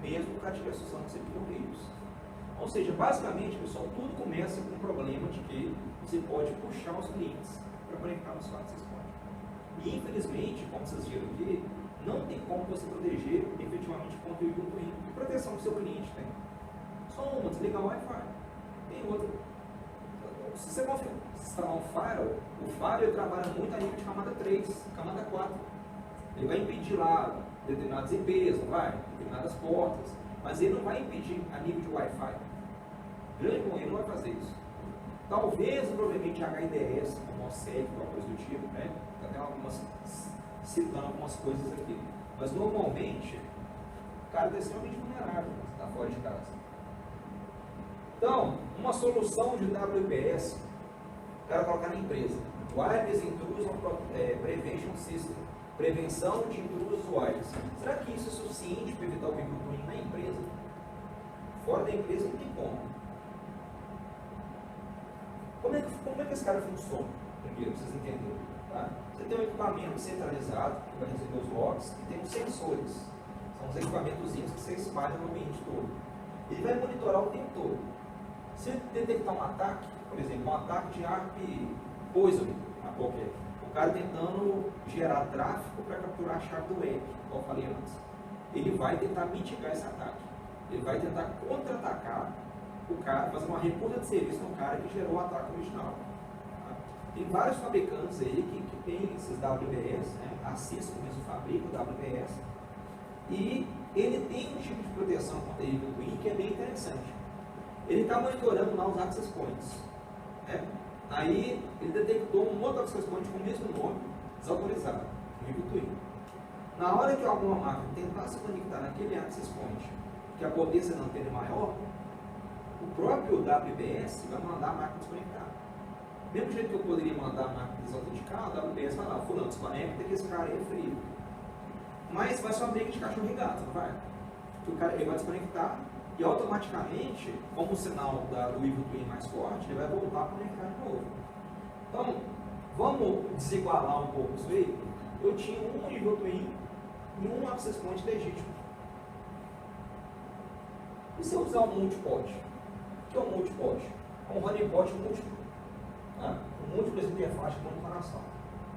mesmo que o cara estivesse usando servidores. Ou seja, basicamente, pessoal, tudo começa com o problema de que você pode puxar os clientes para conectar no seu access point. E, infelizmente, como vocês viram aqui, não tem como você proteger efetivamente contra o Evil Twin. Que proteção que o seu cliente tem? Só uma, desligar o Wi-Fi. Tem outra. Se você instalar um firewall, o firewall trabalha muito a nível de camada 3, camada 4. Ele vai impedir lá determinadas IPs, não vai? Determinadas portas. Mas ele não vai impedir a nível de Wi-Fi. Grande bom, ele não vai fazer isso. Talvez o problema de HIDS, como OSSEC, alguma coisa do tipo, né? Até citando algumas coisas aqui. Mas normalmente, o cara é extremamente vulnerável, está fora de casa. Então, uma solução de WPS, o cara colocar na empresa. Wireless Intrusion Prevention System. Prevenção de intrusos wireless. Será que isso é suficiente para evitar o Evil Twin na empresa? Fora da empresa não tem como. Como é que esse cara funciona? Primeiro, pra vocês entenderem. Tá? Você tem um equipamento centralizado que vai receber os logs e tem os sensores. São os equipamentozinhos que você espalha no ambiente todo. Ele vai monitorar o tempo todo. Se ele detectar um ataque, por exemplo, um ataque de ARP Poison, a qualquer, o cara tentando gerar tráfego para capturar a chave do web, como eu falei antes, ele vai tentar mitigar esse ataque. Ele vai tentar contra-atacar o cara, fazer uma repulsa de serviço no cara que gerou o ataque original. Tá? Tem vários fabricantes aí que tem esses WPS, né? A Cisco mesmo fabrica o WPS, e ele tem um tipo de proteção contra Evil Twin que é bem interessante. Ele está monitorando lá os access points, né? Aí ele detectou um outro access point com o mesmo nome, desautorizado, o Evil Twin. Na hora que alguma máquina tentar se conectar naquele access point, que a potência da antena é maior, o próprio WPS vai mandar a máquina desconectar. Mesmo jeito que eu poderia mandar a máquina desautenticar, o WPS vai lá, fulano, desconecta que esse cara aí é frio. Mas vai ser uma briga de cachorro e gato, não vai? Que o cara ele vai desconectar e automaticamente, como o sinal do Evil Twin é mais forte, ele vai voltar a conectar de novo. Então, vamos desigualar um pouco isso aí. Eu tinha um Evil Twin e um access point legítimo. E se eu usar um multipod? O que é um multipod? É um honeypot múltiplo. Tá? Com múltiplas interfaces de monitoração.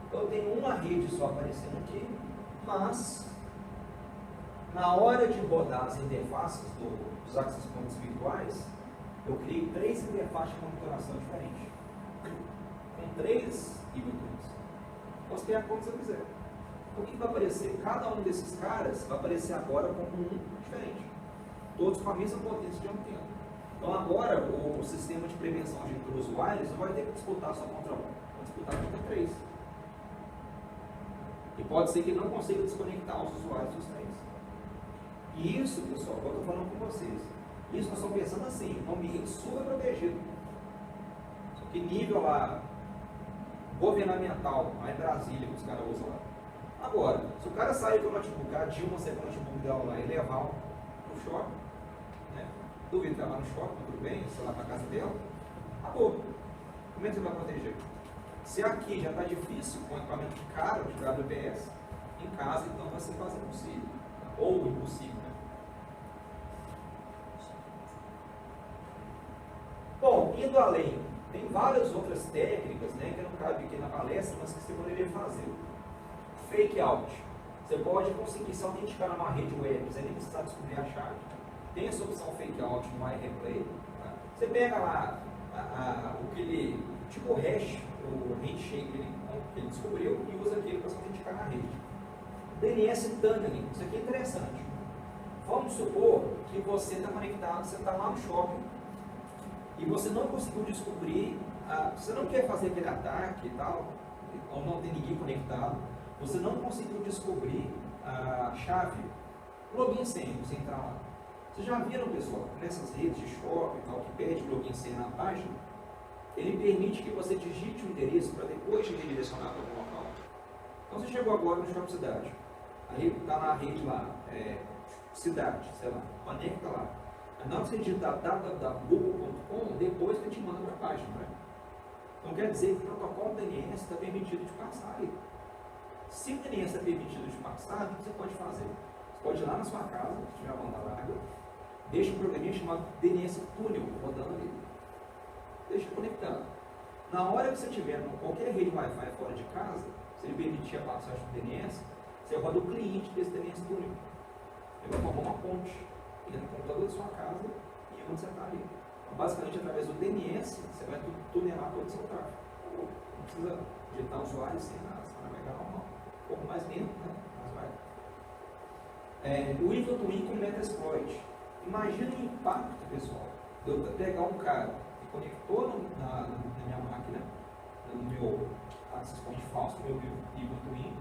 Então eu tenho uma rede só aparecendo aqui, mas na hora de rodar as interfaces dos access points virtuais, eu criei 3 interfaces de monitoração diferentes. Com 3 Evil Twins. Posso criar quanto você quiser. O que vai aparecer? Cada um desses caras vai aparecer agora como um diferente. Todos com a mesma potência de antena. Então agora o sistema de prevenção de intrusos wireless não vai ter que disputar só contra um, vai disputar contra 3. E pode ser que ele não consiga desconectar os usuários dos 3. E isso, pessoal, eu estou falando com vocês. Isso nós estamos pensando assim, um ambiente super protegido. Só que nível lá governamental, lá em Brasília, que os caras usam lá. Agora, se o cara sair com o notebook, a Dilma sair com o notebook dela lá e levar pro shopping, né? Duvido que ela lá no shopping, tudo bem, sei lá, para casa dela, acabou. Como é que você vai proteger? Se aqui já está difícil com equipamento caro de WPS, em casa, então vai ser quase impossível, ou impossível, né? Bom, indo além, tem várias outras técnicas, né, que não cabe aqui na palestra, mas que você poderia fazer. Fake out. Você pode conseguir se autenticar numa rede web, você nem precisa descobrir a chave. Tem essa opção fake out no iReplay. Tá? Você pega lá aquele tipo hash, o handshake que ele descobriu e usa aquele para se autenticar na rede. DNS tunneling, isso aqui é interessante. Vamos supor que você está conectado, você está lá no shopping e você não conseguiu descobrir, você não quer fazer aquele ataque e tal, ou não tem ninguém conectado, você não conseguiu descobrir a chave, login senha, você entrar lá. Vocês já viram, pessoal, nessas redes de shopping e tal, que pede login senha na página, ele permite que você digite o endereço para depois te redirecionar para algum local. Então você chegou agora no shopping cidade, aí está na rede lá, cidade, sei lá, conecta lá. Na hora que você digitar www.google.com, depois que te manda para a página, né? Então quer dizer que o protocolo DNS está permitido de passar aí. Se o DNS é permitido de passar, o que você pode fazer? Você pode ir lá na sua casa, se tiver a banda larga, deixa um programinha chamado DNS Tunnel rodando ali. Deixa conectado. Na hora que você tiver em qualquer rede Wi-Fi fora de casa, se ele permitir a passagem do DNS, você roda o cliente desse DNS Tunnel. Ele vai formar uma ponte entre o computador da sua casa e onde você está ali. Então, basicamente, através do DNS, você vai tunelar todo o seu tráfego. Não precisa digitar usuário sem nada, você vai navegar normal. Um pouco mais lento, né? Mas vai. O Evil Twin com Metasploit. Imagina o impacto, pessoal, de eu pegar um cara que conectou na minha máquina, no meu access point falso, no meu Evil Twin,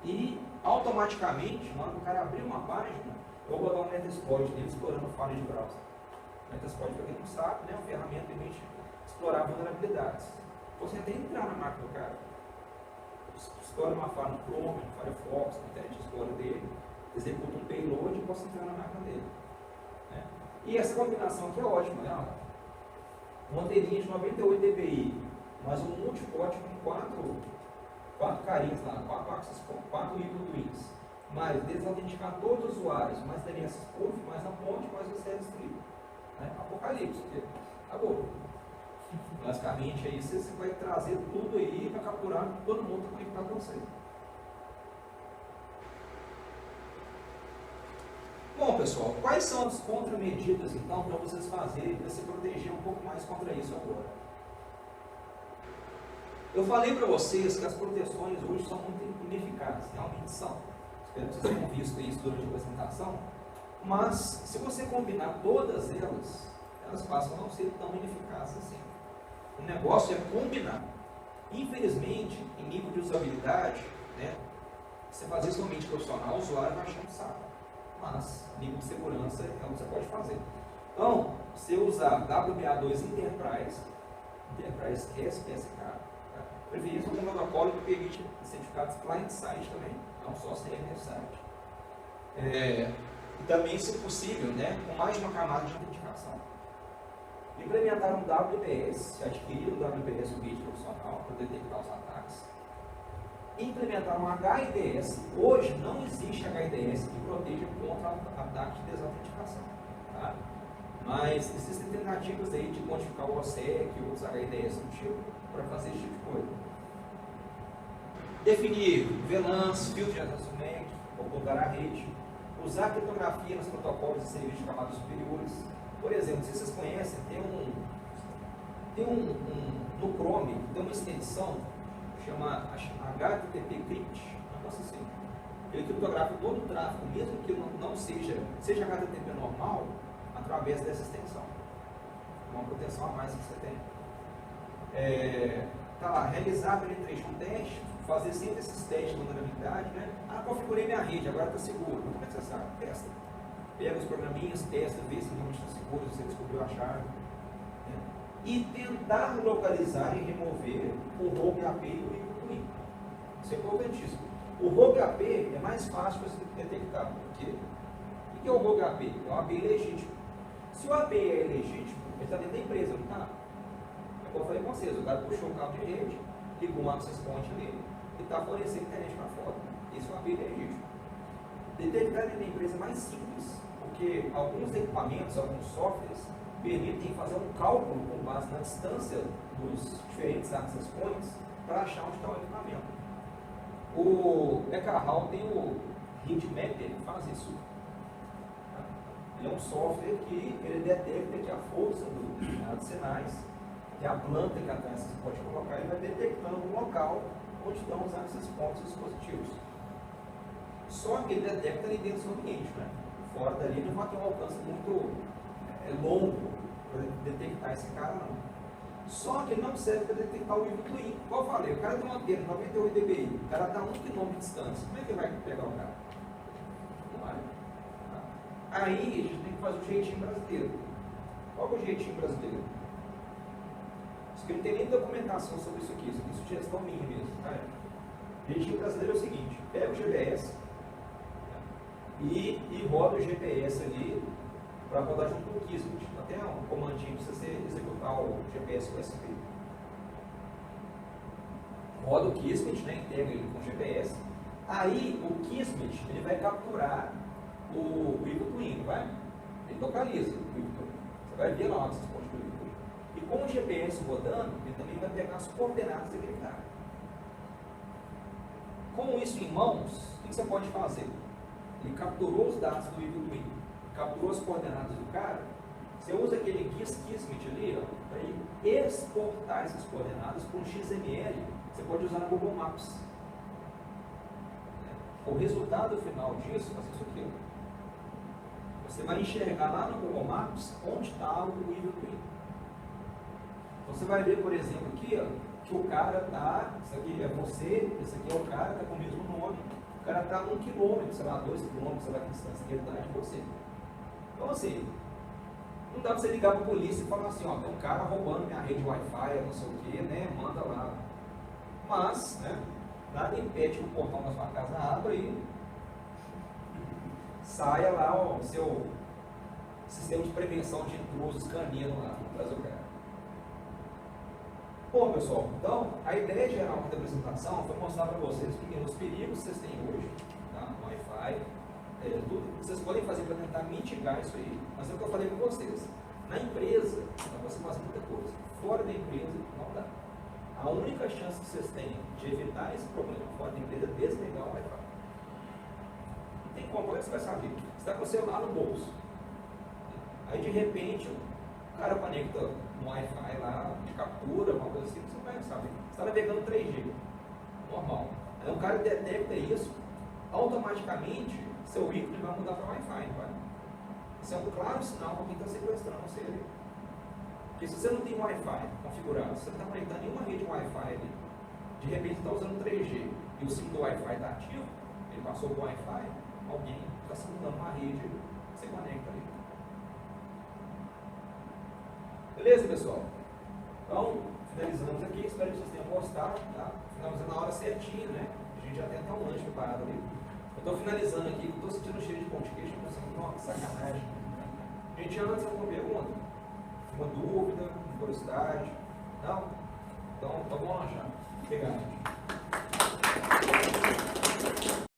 e automaticamente, na hora que o cara abrir uma página, eu vou botar um Metasploit dele explorando falha de browser. Metasploit, para quem não sabe, né, é uma ferramenta que permite explorar vulnerabilidades. Você até entrar na máquina do cara. Explora uma falha no Chrome, no Firefox, no Internet Explorer dele, executa um payload e posso entrar na máquina dele. Né? E essa combinação aqui é ótima, né? Uma anteirinha de 98 dBi, mas um multipote com quatro carinhas lá, quatro Evil Twins, mais desautenticar todos os usuários, mais DNS spoof, mais a ponte, mais o service tree. Né? Apocalipse, porque acabou. Basicamente aí você vai trazer tudo aí para capturar todo mundo que está conectado com você. Bom, pessoal, quais são as contramedidas então para vocês fazerem para se proteger um pouco mais contra isso agora? Eu falei para vocês que as proteções hoje são muito ineficazes, realmente são. Espero que vocês tenham visto isso durante a apresentação. Mas, se você combinar todas elas passam a não ser tão ineficazes assim. O negócio é combinar. Infelizmente, em nível de usabilidade, né, você fazer isso somente profissional, o usuário vai achar um saco. Mas, nível de segurança, é o que você pode fazer. Então, você usar WPA2 Enterprise SPSK, tá? Preferência com um protocolo que permite certificados client-side também, não só server-side. E também, se possível, né, com mais de uma camada de autenticação. Implementar um WPS, adquirir um WPS, o Gate profissional, para detectar os ataques. Implementar um HIDS. Hoje não existe HIDS que proteja contra ataques de desautenticação. Tá? Mas existem tentativas aí de modificar o OSSEC e outros HIDS do tipo para fazer esse tipo de coisa. Definir VLANs, filtro de acesso MAC, ocultar a rede. Usar criptografia nos protocolos de serviço de camadas superiores. Por exemplo, se vocês conhecem, no Chrome, tem uma extensão chama HTTP Crypt, um negócio assim. Ele criptografa todo o tráfego, mesmo que não seja HTTP normal, através dessa extensão. Uma proteção a mais que você tem. Tá lá, realizar penetration test, fazer sempre esses testes de vulnerabilidade, né? Configurei minha rede, agora está seguro. Como é que você sabe? Testa. Pega os programinhas, testa, vê se realmente está seguro, se você descobriu a chave. Né? E tentar localizar e remover o rogue AP e o Evil Twin. Isso é importantíssimo. O rogue AP é mais fácil para você detectar. Por quê? O que é o rogue AP? É um AP ilegítimo. Se o AP é ilegítimo, ele está dentro da empresa, não está? É como eu falei com vocês, o cara puxou o cabo de rede, ligou um access point nele e está fornecendo internet para fora. Isso é uma perda legítima. Detectar dentro da empresa é mais simples, porque alguns equipamentos, alguns softwares, permitem fazer um cálculo com base na distância dos diferentes access points para achar onde está o equipamento. O Ekahau tem o HeatMapper, ele faz isso. Ele é um software que ele detecta que a força dos determinados sinais, que a planta que atrás você pode colocar, ele vai detectando o local onde estão os access points dispositivos. Só que ele detecta ali dentro do seu ambiente, né? Fora dali não vai ter um alcance muito longo para detectar esse cara, não. Só que ele não serve para detectar o Twin. Como eu falei, o cara tem uma antena 98 dBi, o cara está a 1 km de distância. Como é que ele vai pegar o cara? Não vai. Aí a gente tem que fazer o jeitinho brasileiro. Qual é o jeitinho brasileiro? Isso aqui não tem nem documentação sobre isso aqui é sugestão minha mesmo. Tá? O jeitinho brasileiro é o seguinte: pega o GPS e roda o GPS ali para rodar junto com o Kismet. Até um comandinho para você executar o GPS USB. Roda o Kismet, né, integra ele com o GPS. Aí o Kismet ele vai capturar o Twin, vai? Ele localiza o Twin. Você vai ver lá onde você pode do Twin. E com o GPS rodando, ele também vai pegar as coordenadas daquele cara. Com isso em mãos, o que você pode fazer? Ele capturou os dados do Twin, capturou as coordenadas do cara. Você usa aquele Kismet ali para exportar essas coordenadas para um XML. Você pode usar na Google Maps. O resultado final disso vai ser isso aqui. Você vai enxergar lá no Google Maps onde está o nível Twin. Você vai ver, por exemplo, aqui, ó, que o cara está, isso aqui é você, esse aqui é o cara, está com o mesmo nome. O cara está a 1 km, sei lá, 2 km, sei lá que distância que ele está de você. Então, assim, não dá para você ligar para a polícia e falar assim, ó, tem um cara roubando minha rede Wi-Fi, não sei o que, né, manda lá. Mas, né, nada impede que o portão da sua casa abra e saia lá o seu sistema de prevenção de intrusos canino lá no Brasil. Bom, pessoal, então a ideia geral da apresentação foi mostrar para vocês os perigos que vocês têm hoje, tá? No Wi-Fi, tudo que vocês podem fazer para tentar mitigar isso aí. Mas é o que eu falei para vocês. Na empresa, você faz muita coisa. Fora da empresa, não dá. A única chance que vocês têm de evitar esse problema fora da empresa é desligar o Wi-Fi. Não tem como, você vai saber. Você está com o celular no bolso. Aí de repente, o cara conecta um Wi-Fi lá de captura, uma coisa assim, você vai saber. Você está navegando 3G, normal. Aí o cara detecta isso, automaticamente seu ícone vai mudar para Wi-Fi, vai? Isso é um claro sinal para quem está sequestrando você ali. Porque se você não tem Wi-Fi configurado, se você não está conectando nenhuma rede Wi-Fi ali, de repente está usando 3G e o símbolo do Wi-Fi está ativo, ele passou o Wi-Fi, alguém está simulando uma rede, você conecta ali. Beleza, pessoal? Então, finalizamos aqui, espero que vocês tenham gostado, tá? Finalizando na hora certinha, né? A gente já tem até um lanche preparado ali. Eu estou finalizando aqui, estou sentindo cheiro de pão de queijo, pensando, nossa, sacanagem. Gente, antes alguma pergunta? Uma dúvida, uma curiosidade? Não? Então vamos lá já. Obrigado.